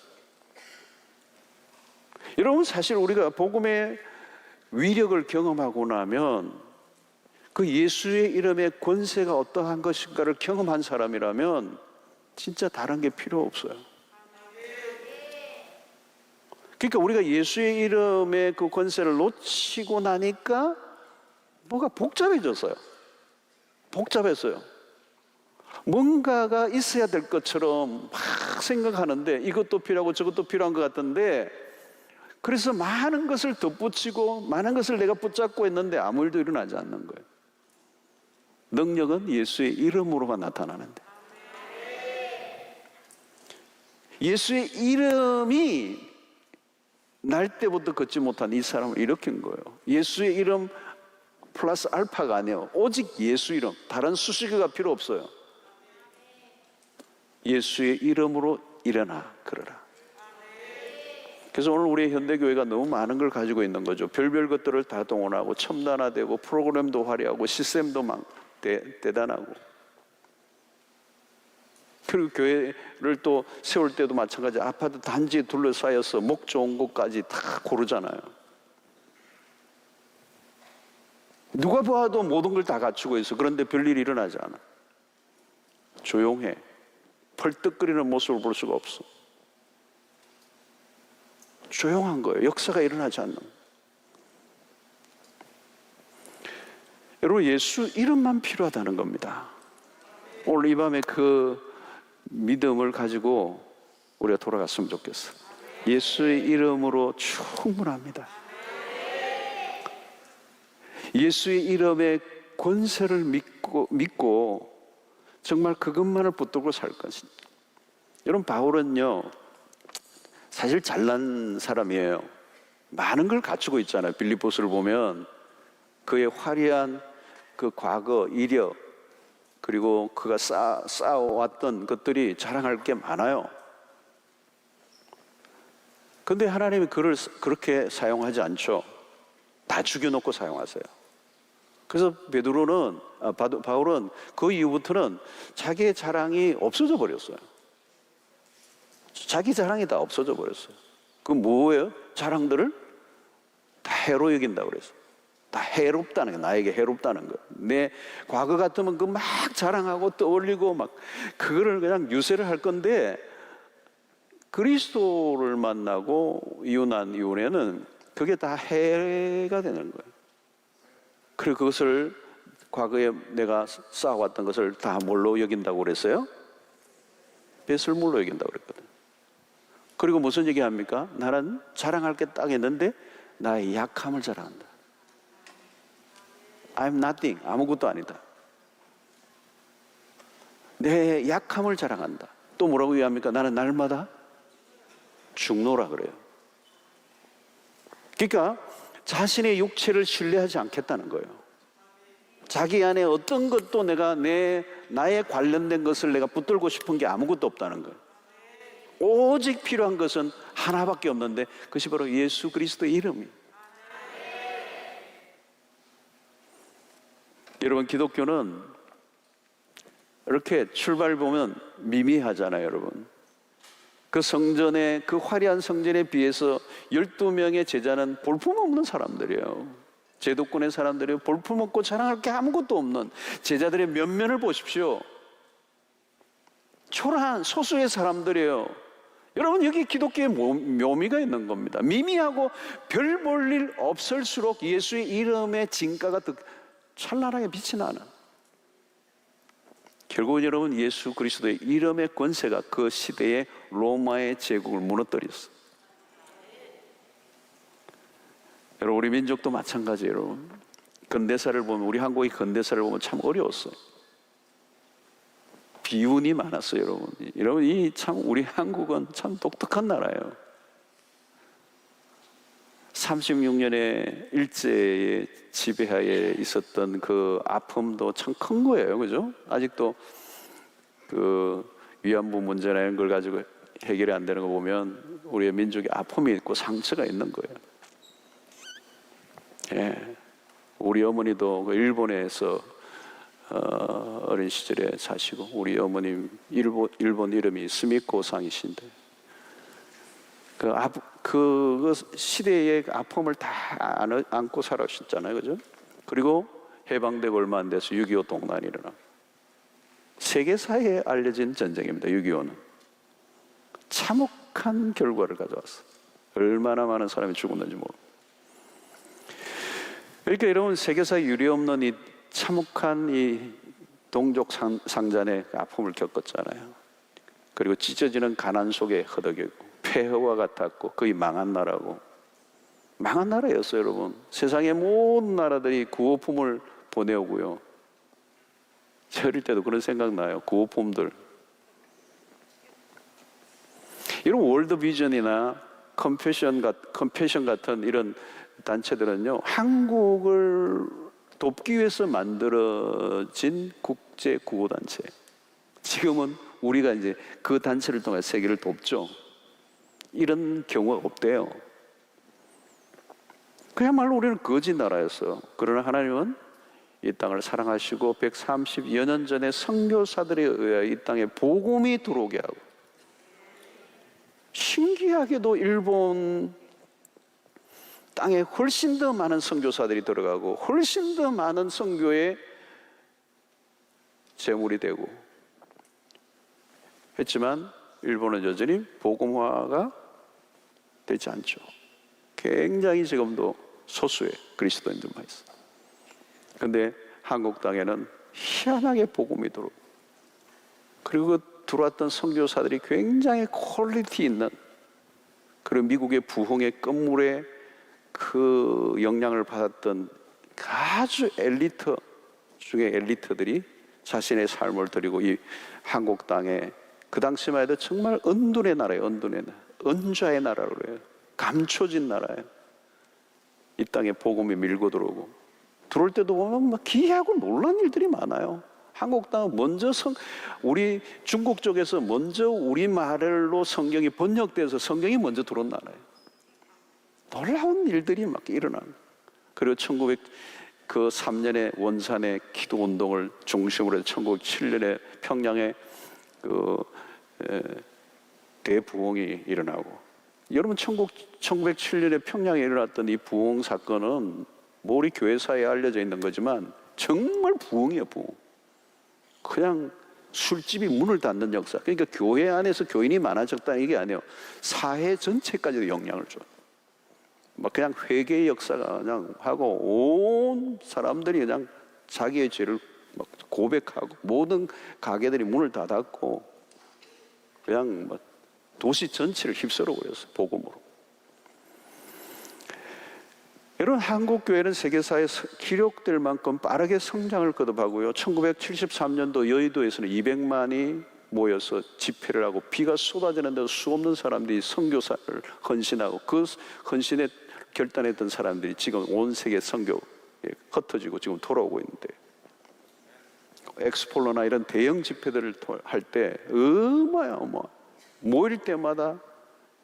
여러분, 사실 우리가 복음의 위력을 경험하고 나면 그 예수의 이름의 권세가 어떠한 것인가를 경험한 사람이라면 진짜 다른 게 필요 없어요. 그러니까 우리가 예수의 이름의 그 권세를 놓치고 나니까 뭐가 복잡해졌어요. 복잡했어요. 뭔가가 있어야 될 것처럼 막 생각하는데 이것도 필요하고 저것도 필요한 것 같은데, 그래서 많은 것을 덧붙이고 많은 것을 내가 붙잡고 있는데 아무 일도 일어나지 않는 거예요. 능력은 예수의 이름으로만 나타나는데, 예수의 이름이 날 때부터 걷지 못한 이 사람을 일으킨 거예요. 예수의 이름 플러스 알파가 아니에요. 오직 예수 이름, 다른 수식어가 필요 없어요. 예수의 이름으로 일어나 그러라. 그래서 오늘 우리 현대교회가 너무 많은 걸 가지고 있는 거죠. 별별 것들을 다 동원하고 첨단화되고 프로그램도 화려하고 시스템도 대단하고, 그리고 교회를 또 세울 때도 마찬가지. 아파트 단지에 둘러싸여서 목 좋은 곳까지 다 고르잖아요. 누가 봐도 모든 걸 다 갖추고 있어. 그런데 별일이 일어나지 않아. 조용해. 펄떡거리는 모습을 볼 수가 없어. 조용한 거예요. 역사가 일어나지 않는 거예요. 여러분, 예수 이름만 필요하다는 겁니다. 오늘 이 밤에 그 믿음을 가지고 우리가 돌아갔으면 좋겠어. 예수의 이름으로 충분합니다. 예수의 이름의 권세를 믿고 정말 그것만을 붙들고 살 것입니다. 여러분, 바울은요 사실 잘난 사람이에요. 많은 걸 갖추고 있잖아요. 빌립보서를 보면 그의 화려한 그 과거 이력, 그리고 그가 쌓아왔던 것들이 자랑할 게 많아요. 그런데 하나님이 그를 그렇게 사용하지 않죠. 다 죽여놓고 사용하세요. 그래서 바울은 그 이후부터는 자기의 자랑이 없어져 버렸어요. 자기 자랑이 다 없어져 버렸어요. 그 뭐예요? 자랑들을 다 해로 여긴다고 그랬어요. 다 해롭다는 거, 나에게 해롭다는 거. 내 과거 같으면 그 막 자랑하고 떠올리고 막 그거를 그냥 유세를 할 건데, 그리스도를 만나고 이혼한 이후에는 그게 다 해가 되는 거예요. 그리고 그것을 과거에 내가 쌓아왔던 것을 다 뭘로 여긴다고 그랬어요? 배설물로 여긴다고 그랬거든. 그리고 무슨 얘기 합니까? 나는 자랑할 게 딱 있는데 나의 약함을 자랑한다. I'm nothing. 아무것도 아니다. 내 약함을 자랑한다. 또 뭐라고 얘기합니까? 나는 날마다 죽노라 그래요. 그러니까 자신의 육체를 신뢰하지 않겠다는 거예요. 자기 안에 어떤 것도 나에 관련된 것을 내가 붙들고 싶은 게 아무것도 없다는 거예요. 오직 필요한 것은 하나밖에 없는데 그것이 바로 예수 그리스도의 이름이에요. 여러분, 기독교는 이렇게 출발 보면 미미하잖아요, 여러분. 그 성전에, 그 화려한 성전에 비해서 12명의 제자는 볼품없는 사람들이에요. 제도권의 사람들이에요. 볼품없고 자랑할 게 아무것도 없는 제자들의 면면을 보십시오. 초라한 소수의 사람들이에요. 여러분, 여기 기독교의 묘미가 있는 겁니다. 미미하고 별 볼 일 없을수록 예수의 이름의 진가가 더 찬란하게 빛이 나는, 결국은 여러분 예수 그리스도의 이름의 권세가 그 시대의 로마의 제국을 무너뜨렸어요. 여러분, 우리 민족도 마찬가지예요. 여러분, 근대사를 보면, 우리 한국의 근대사를 보면 참 어려웠어요. 비운이 많았어요. 여러분 이 참 우리 한국은 참 독특한 나라예요. 36년의 일제의 지배하에 있었던 그 아픔도 참 큰 거예요. 그죠? 아직도 그 위안부 문제나 이런 걸 가지고 해결이 안 되는 거 보면 우리의 민족의 아픔이 있고 상처가 있는 거예요. 예. 우리 어머니도 그 일본에서 어린 시절에 사시고, 우리 어머님 일본 이름이 스미코상이신데 그 시대의 아픔을 다 안고 살아오셨잖아요. 그죠? 그리고 해방되고 얼마 안 돼서 6.25 동란이 일어나. 세계사에 알려진 전쟁입니다. 6.25는 참혹한 결과를 가져왔어요. 얼마나 많은 사람이 죽었는지 모르고. 그러니까 여러분, 세계사에 유례없는 이 참혹한 이 동족 상잔의 아픔을 겪었잖아요. 그리고 찢어지는 가난 속에 허덕이고 폐허와 같았고 거의 망한 나라고, 망한 나라였어요. 여러분, 세상의 모든 나라들이 구호품을 보내오고요. 저 어릴 때도 그런 생각 나요. 구호품들. 이런 월드비전이나 컴패션 같은 이런 단체들은요, 한국을 돕기 위해서 만들어진 국제 구호단체. 지금은 우리가 이제 그 단체를 통해 세계를 돕죠. 이런 경우가 없대요. 그야말로 우리는 거지 나라였어요. 그러나 하나님은 이 땅을 사랑하시고 130여 년 전에 선교사들에 의하여 이 땅에 복음이 들어오게 하고, 신기하게도 일본 땅에 훨씬 더 많은 선교사들이 들어가고 훨씬 더 많은 선교의 제물이 되고 했지만 일본은 여전히 복음화가 되지 않죠. 굉장히 지금도 소수의 그리스도인들만 있어요. 그런데 한국 땅에는 희한하게 복음이 들어오고, 그리고 그 들어왔던 선교사들이 굉장히 퀄리티 있는, 그리고 미국의 부흥의 끝물에 그 영향을 받았던 아주 엘리트 중에 엘리트들이 자신의 삶을 드리고 이 한국 땅에, 그 당시만 해도 정말 은둔의 나라예요. 은둔의 나라, 은좌의 나라로 해요. 감춰진 나라예요. 이 땅에 복음이 밀고 들어오고, 들어올 때도 보면 막 기이하고 놀란 일들이 많아요. 한국 땅은 먼저 우리 중국 쪽에서 먼저 우리말로 성경이 번역돼서 성경이 먼저 들어온 나라예요. 놀라운 일들이 막 일어나는. 그리고 1903년에 원산의 기도 운동을 중심으로 해서 1907년에 평양에 대부흥이 일어나고, 여러분 1907년에 평양에 일어났던 이 부흥 사건은 뭐 우리 교회사에 알려져 있는 거지만 정말 부흥이에요, 부흥. 그냥 술집이 문을 닫는 역사. 그러니까 교회 안에서 교인이 많아졌다는 이게 아니에요. 사회 전체까지도 영향을 줘요. 막 그냥 회개의 역사가 그냥 하고 온 사람들이 그냥 자기의 죄를 막 고백하고 모든 가게들이 문을 다 닫고 그냥 막 도시 전체를 휩쓸어 버렸어요, 복음으로. 여러분, 한국 교회는 세계사에 기록될 만큼 빠르게 성장을 거듭하고요. 1973년도 여의도에서는 200만이 모여서 집회를 하고 비가 쏟아지는데도 수없는 사람들이 선교사를 헌신하고 그 헌신에 결단했던 사람들이 지금 온 세계 선교에 흩어지고 지금 돌아오고 있는데, 엑스폴로나 이런 대형 집회들을 할 때 어마어마 모일 때마다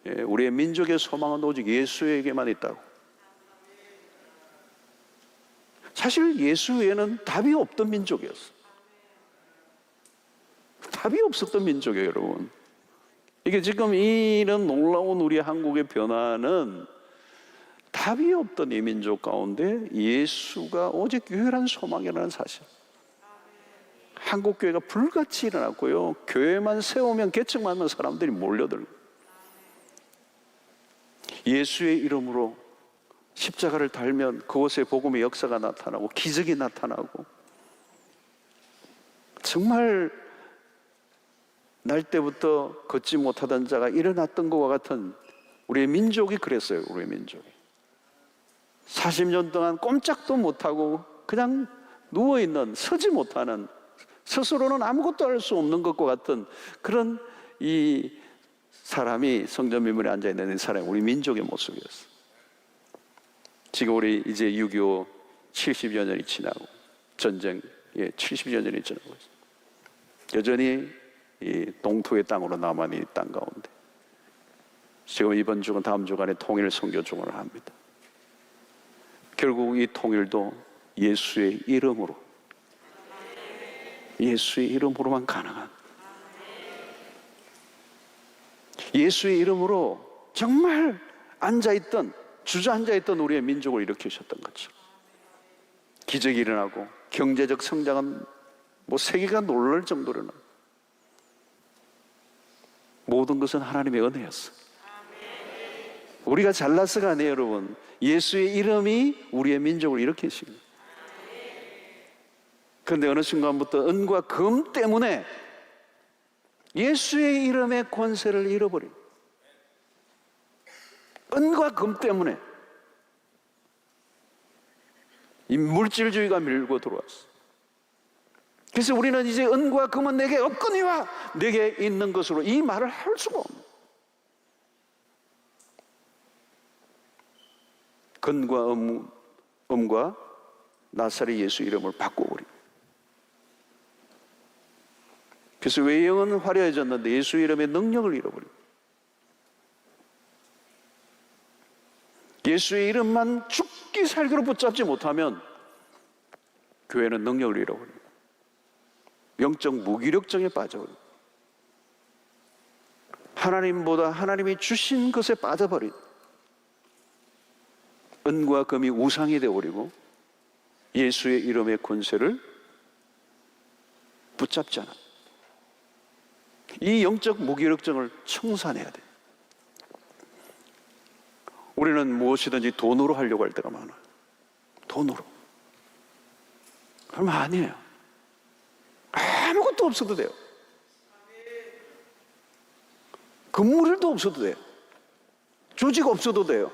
우리의 민족의 소망은 오직 예수에게만 있다고. 사실 예수 외에는 답이 없던 민족이었어요. 답이 없었던 민족이에요, 여러분. 이게 지금 이런 놀라운 우리 한국의 변화는 답이 없던 이 민족 가운데 예수가 오직 유일한 소망이라는 사실. 한국교회가 불같이 일어났고요. 교회만 세우면 개척만 하면 사람들이 몰려들고, 예수의 이름으로 십자가를 달면 그곳에 복음의 역사가 나타나고 기적이 나타나고, 정말 날 때부터 걷지 못하던 자가 일어났던 것과 같은 우리의 민족이 그랬어요. 우리의 민족이 40년 동안 꼼짝도 못하고 그냥 누워있는, 서지 못하는, 스스로는 아무것도 할 수 없는 것과 같은 그런 이 사람이 성전 미문에 앉아있는 이 사람이 우리 민족의 모습이었어요. 지금 우리 이제 6.25 70여 년이 지나고 전쟁 70여 년이 지나고 있어요. 여전히 이 동토의 땅으로 남아있는 이 땅 가운데 지금 이번 주간 다음 주간에 통일 선교 중을 합니다. 결국 이 통일도 예수의 이름으로, 예수의 이름으로만 가능한, 예수의 이름으로 정말 앉아있던, 주저앉아있던 우리의 민족을 일으키셨던 거죠. 기적이 일어나고 경제적 성장은 뭐 세계가 놀랄 정도로는 모든 것은 하나님의 은혜였어요. 우리가 잘나서가 아니에요, 여러분. 예수의 이름이 우리의 민족을 일으키신 거예요. 그런데 어느 순간부터 은과 금 때문에 예수의 이름의 권세를 잃어버린, 은과 금 때문에 이 물질주의가 밀고 들어왔어. 그래서 우리는 이제 은과 금은 내게 없거니와 내게 있는 것으로 이 말을 할 수가 없는, 근과 음과 나사렛 예수 이름을 바꿔버린. 그래서 외형은 화려해졌는데 예수 이름의 능력을 잃어버린, 예수의 이름만 죽기 살기로 붙잡지 못하면 교회는 능력을 잃어버립니다. 영적 무기력증에 빠져버립니다. 하나님보다 하나님이 주신 것에 빠져버린, 은과 금이 우상이 되어버리고 예수의 이름의 권세를 붙잡지 않아. 이 영적 무기력증을 청산해야 돼. 우리는 무엇이든지 돈으로 하려고 할 때가 많아요. 돈으로. 그러면 아니에요. 아무것도 없어도 돼요. 건물도 없어도 돼요. 조직 없어도 돼요.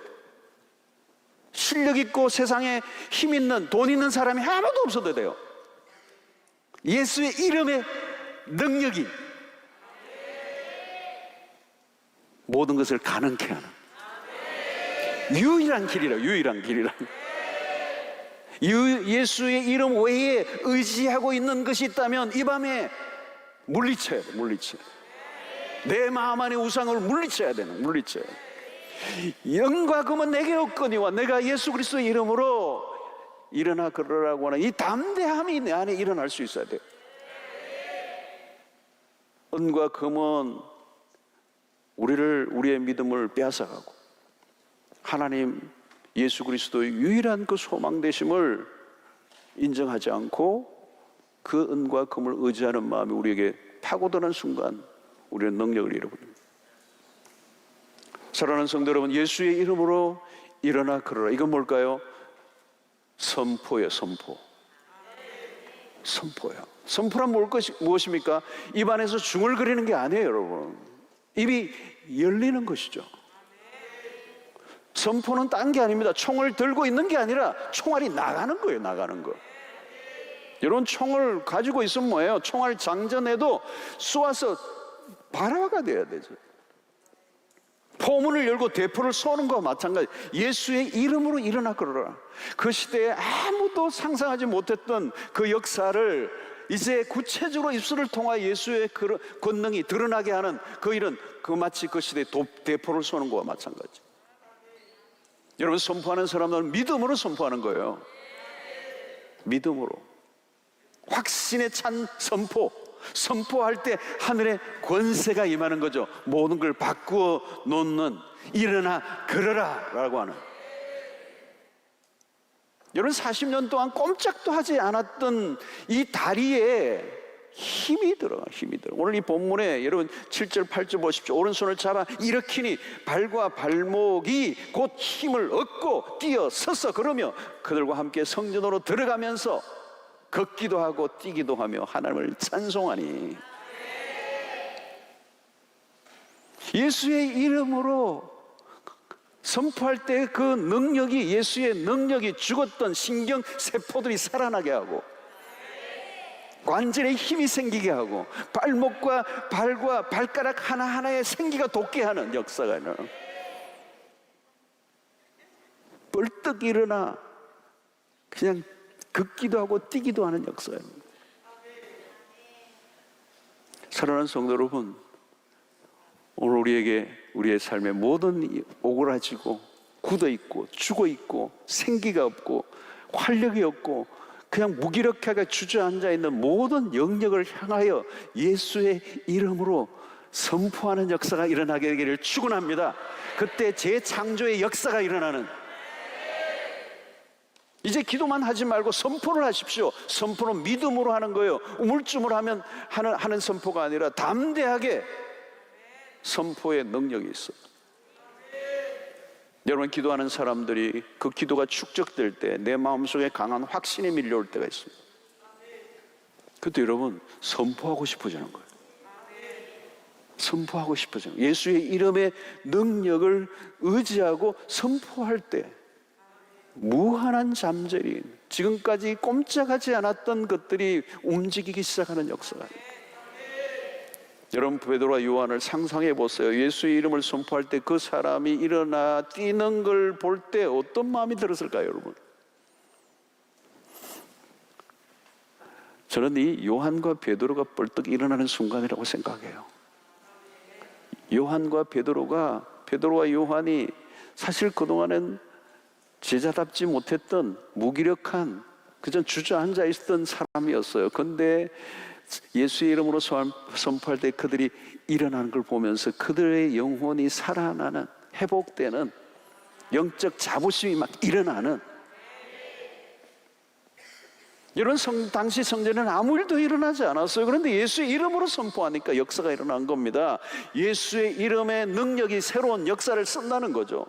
실력 있고 세상에 힘 있는, 돈 있는 사람이 아무도 없어도 돼요. 예수의 이름의 능력이 모든 것을 가능케 하는 유일한 길이라, 유일한 길이라. 예수의 이름 외에 의지하고 있는 것이 있다면 이 밤에 물리쳐야 돼, 물리쳐야 돼. 내 마음 안의 우상을 물리쳐야 되는, 물리쳐야 돼. 영과 금은 내게 없거니와 내가 예수 그리스도의 이름으로 일어나 걸으라고 하는 이 담대함이 내 안에 일어날 수 있어야 돼요. 은과 금은 우리의 믿음을 빼앗아가고 하나님 예수 그리스도의 유일한 그 소망 되심을 인정하지 않고 그 은과 금을 의지하는 마음이 우리에게 파고드는 순간 우리는 능력을 잃어버립니다. 사랑하는 성도 여러분, 예수의 이름으로 일어나 걸어라. 이건 뭘까요? 선포예요. 선포. 선포예요. 선포란 무엇입니까? 입안에서 중을 그리는 게 아니에요, 여러분. 입이 열리는 것이죠. 선포는 딴 게 아닙니다. 총을 들고 있는 게 아니라 총알이 나가는 거예요. 나가는 거. 여러분, 총을 가지고 있으면 뭐예요? 총알 장전해도 쏘아서 발화가 돼야 되죠. 포문을 열고 대포를 쏘는 것과 마찬가지. 예수의 이름으로 일어나 걸어라. 그 시대에 아무도 상상하지 못했던 그 역사를 이제 구체적으로 입술을 통하여 예수의 그 권능이 드러나게 하는 그 일은 그 마치 그 시대에 대포를 쏘는 것과 마찬가지. 여러분, 선포하는 사람들은 믿음으로 선포하는 거예요. 믿음으로. 확신에 찬 선포. 선포할 때 하늘의 권세가 임하는 거죠. 모든 걸 바꾸어 놓는, 일어나 걸어라 라고 하는. 여러분, 40년 동안 꼼짝도 하지 않았던 이 다리에 힘이 들어가. 오늘 이 본문에 여러분 7절 8절 보십시오. 오른손을 잡아 일으키니 발과 발목이 곧 힘을 얻고 뛰어 서서 그러며 그들과 함께 성전으로 들어가면서 걷기도 하고 뛰기도 하며 하나님을 찬송하니. 예수의 이름으로 선포할 때 그 능력이, 예수의 능력이 죽었던 신경세포들이 살아나게 하고 관절에 힘이 생기게 하고 발목과 발과 발가락 하나하나에 생기가 돋게 하는 역사가 있는, 벌떡 일어나 그냥 걷기도 하고 뛰기도 하는 역사입니다. 사랑하는 성도 여러분, 오늘 우리에게 우리의 삶의 모든 오그라지고 굳어있고 죽어있고 생기가 없고 활력이 없고 그냥 무기력하게 주저앉아 있는 모든 영역을 향하여 예수의 이름으로 선포하는 역사가 일어나게 되기를 축원합니다. 그때 재창조의 역사가 일어나는, 이제 기도만 하지 말고 선포를 하십시오. 선포는 믿음으로 하는 거예요. 우물쭈물하면 하는 선포가 아니라 담대하게 선포의 능력이 있어요. 여러분, 기도하는 사람들이 그 기도가 축적될 때 내 마음속에 강한 확신이 밀려올 때가 있습니다. 그때 여러분 선포하고 싶어지는 거예요. 선포하고 싶어지는 거예요. 예수의 이름의 능력을 의지하고 선포할 때 무한한 잠재리, 지금까지 꼼짝하지 않았던 것들이 움직이기 시작하는 역사가 아닙니다. 여러분, 베드로와 요한을 상상해 보세요. 예수의 이름을 선포할 때 그 사람이 일어나 뛰는 걸 볼 때 어떤 마음이 들었을까요, 여러분? 저는 이 요한과 베드로가 벌떡 일어나는 순간이라고 생각해요. 요한과 베드로와 요한이 사실 그동안은 제자답지 못했던 무기력한, 그저 주저앉아 있었던 사람이었어요. 그런데 예수의 이름으로 선포할 때 그들이 일어나는 걸 보면서 그들의 영혼이 살아나는, 회복되는 영적 자부심이 막 일어나는. 여러분, 당시 성전에는 아무 일도 일어나지 않았어요. 그런데 예수의 이름으로 선포하니까 역사가 일어난 겁니다. 예수의 이름의 능력이 새로운 역사를 쓴다는 거죠.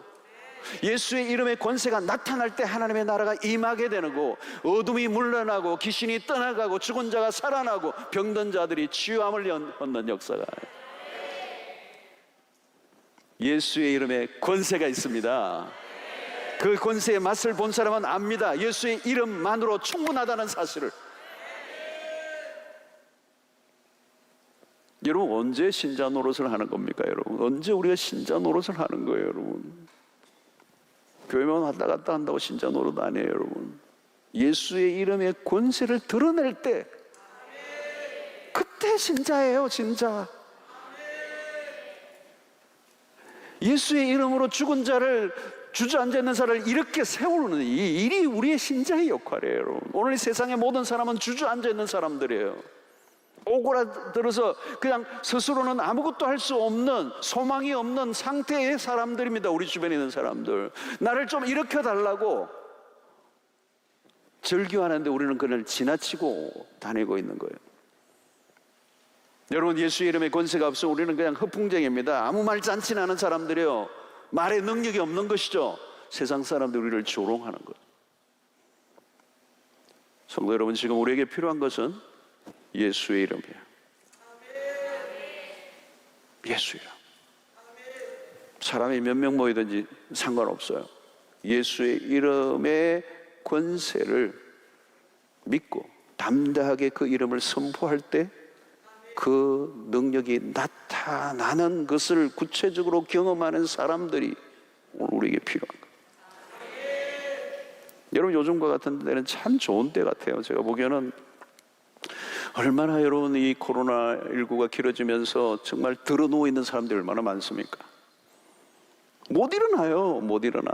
예수의 이름의 권세가 나타날 때 하나님의 나라가 임하게 되는 거, 어둠이 물러나고 귀신이 떠나가고 죽은 자가 살아나고 병든 자들이 치유함을 얻는 역사가, 예수의 이름에 권세가 있습니다. 그 권세의 맛을 본 사람은 압니다. 예수의 이름만으로 충분하다는 사실을. 여러분, 언제 신자 노릇을 하는 겁니까? 여러분, 언제 우리가 신자 노릇을 하는 거예요? 여러분, 교회만 왔다 갔다 한다고 신자 노릇 아니에요. 여러분, 예수의 이름의 권세를 드러낼 때 그때 신자예요. 진짜 예수의 이름으로 죽은 자를, 주저앉아 있는 사람을 이렇게 세우는 이 일이 우리의 신자의 역할이에요. 여러분, 오늘 세상의 모든 사람은 주저앉아 있는 사람들이에요. 오그라들어서 그냥 스스로는 아무것도 할 수 없는, 소망이 없는 상태의 사람들입니다. 우리 주변에 있는 사람들. 나를 좀 일으켜달라고 절규하는데 우리는 그걸 지나치고 다니고 있는 거예요. 여러분, 예수의 이름에 권세가 없어 우리는 그냥 허풍쟁이입니다. 아무 말 잔치는 하는 사람들이요, 말의 능력이 없는 것이죠. 세상 사람들이 우리를 조롱하는 거예요. 성도 여러분, 지금 우리에게 필요한 것은 예수의 이름이에요. 예수의 이름. 사람이 몇 명 모이든지 상관없어요. 예수의 이름의 권세를 믿고 담대하게 그 이름을 선포할 때 그 능력이 나타나는 것을 구체적으로 경험하는 사람들이 오늘 우리에게 필요한 거예요. 여러분, 요즘과 같은 때는 참 좋은 때 같아요. 제가 보기에는 얼마나 여러분 이 코로나19가 길어지면서 정말 드러누워 있는 사람들이 얼마나 많습니까? 못 일어나요. 못 일어나.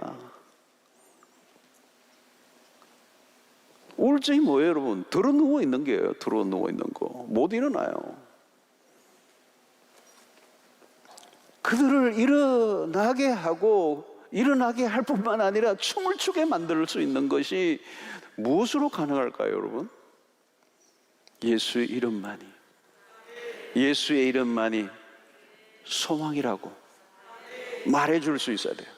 우울증이 뭐예요, 여러분? 드러누워 있는 게예요. 드러누워 있는 거. 못 일어나요. 그들을 일어나게 하고 일어나게 할 뿐만 아니라 춤을 추게 만들 수 있는 것이 무엇으로 가능할까요, 여러분? 예수의 이름만이, 예수의 이름만이 소망이라고 말해줄 수 있어야 돼요.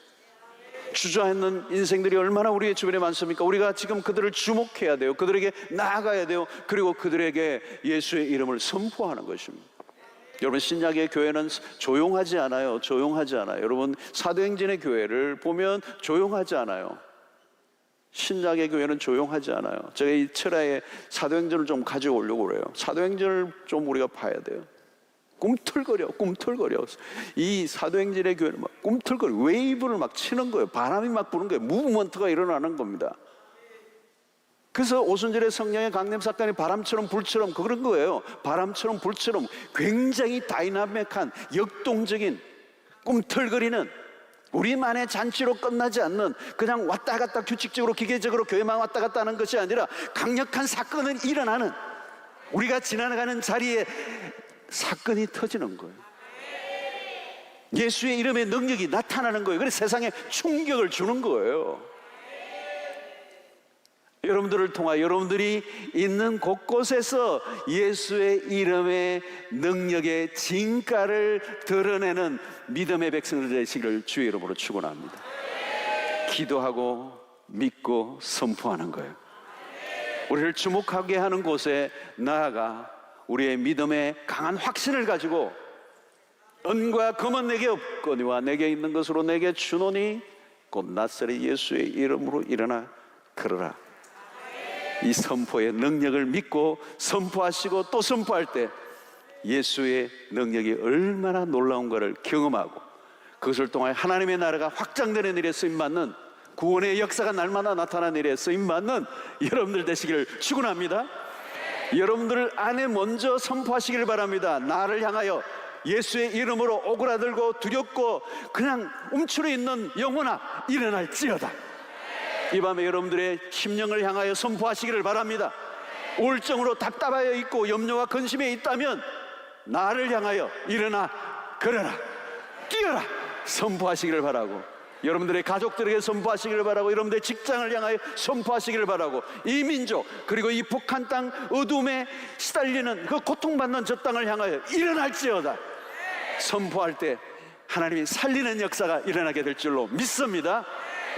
주저앉는 인생들이 얼마나 우리의 주변에 많습니까? 우리가 지금 그들을 주목해야 돼요. 그들에게 나아가야 돼요. 그리고 그들에게 예수의 이름을 선포하는 것입니다. 여러분, 신약의 교회는 조용하지 않아요. 조용하지 않아요. 여러분, 사도행전의 교회를 보면 조용하지 않아요. 신약의 교회는 조용하지 않아요. 제가 이 철야에 사도행전을 좀 가져오려고 그래요. 사도행전을 좀 우리가 봐야 돼요. 꿈틀거려. 이 사도행전의 교회는 막 꿈틀거려. 웨이브를 막 치는 거예요. 바람이 막 부는 거예요. 무브먼트가 일어나는 겁니다. 그래서 오순절의 성령의 강림 사건이 바람처럼 불처럼 그런 거예요. 바람처럼 불처럼 굉장히 다이나믹한, 역동적인, 꿈틀거리는, 우리만의 잔치로 끝나지 않는, 그냥 왔다 갔다 규칙적으로 기계적으로 교회만 왔다 갔다 하는 것이 아니라 강력한 사건은 일어나는, 우리가 지나가는 자리에 사건이 터지는 거예요. 예수의 이름의 능력이 나타나는 거예요. 그래서 세상에 충격을 주는 거예요. 여러분들을 통하여 여러분들이 있는 곳곳에서 예수의 이름의 능력의 진가를 드러내는 믿음의 백성들 되시기를 주의 이름으로 축원합니다. 기도하고 믿고 선포하는 거예요. 우리를 주목하게 하는 곳에 나아가 우리의 믿음의 강한 확신을 가지고 은과 금은 내게 없거니와 내게 있는 것으로 내게 주노니 곧 나사렛 예수의 이름으로 일어나 걸어라. 이 선포의 능력을 믿고 선포하시고 또 선포할 때 예수의 능력이 얼마나 놀라운가를 경험하고 그것을 통하여 하나님의 나라가 확장되는 일에 쓰임받는, 구원의 역사가 날마다 나타나는 일에 쓰임받는 여러분들 되시기를 축원합니다. 여러분들 안에 먼저 선포하시기를 바랍니다. 나를 향하여 예수의 이름으로 오그라들고 두렵고 그냥 움츠러 있는 영혼아 일어날지어다. 이 밤에 여러분들의 심령을 향하여 선포하시기를 바랍니다. 우울증으로 답답하여 있고 염려와 근심에 있다면 나를 향하여 일어나 걸어라, 뛰어라 선포하시기를 바라고, 여러분들의 가족들에게 선포하시기를 바라고, 여러분들의 직장을 향하여 선포하시기를 바라고, 이 민족 그리고 이 북한 땅 어둠에 시달리는 그 고통받는 저 땅을 향하여 일어날지어다 선포할 때 하나님이 살리는 역사가 일어나게 될 줄로 믿습니다.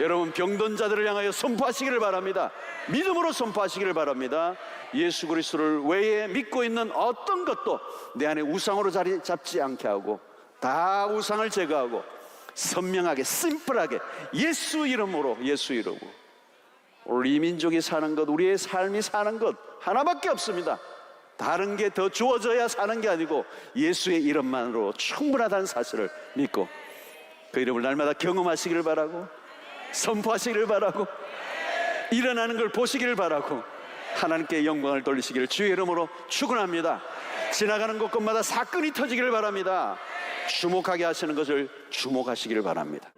여러분, 병든 자들을 향하여 선포하시기를 바랍니다. 믿음으로 선포하시기를 바랍니다. 예수 그리스도를 외에 믿고 있는 어떤 것도 내 안에 우상으로 자리 잡지 않게 하고 다 우상을 제거하고 선명하게 심플하게 예수 이름으로, 예수 이름으로 우리 민족이 사는 것, 우리의 삶이 사는 것 하나밖에 없습니다. 다른 게 더 주어져야 사는 게 아니고 예수의 이름만으로 충분하다는 사실을 믿고 그 이름을 날마다 경험하시기를 바라고 선포하시기를 바라고 일어나는 걸 보시기를 바라고 하나님께 영광을 돌리시기를 주의 이름으로 축원합니다. 지나가는 곳곳마다 사건이 터지기를 바랍니다. 주목하게 하시는 것을 주목하시기를 바랍니다.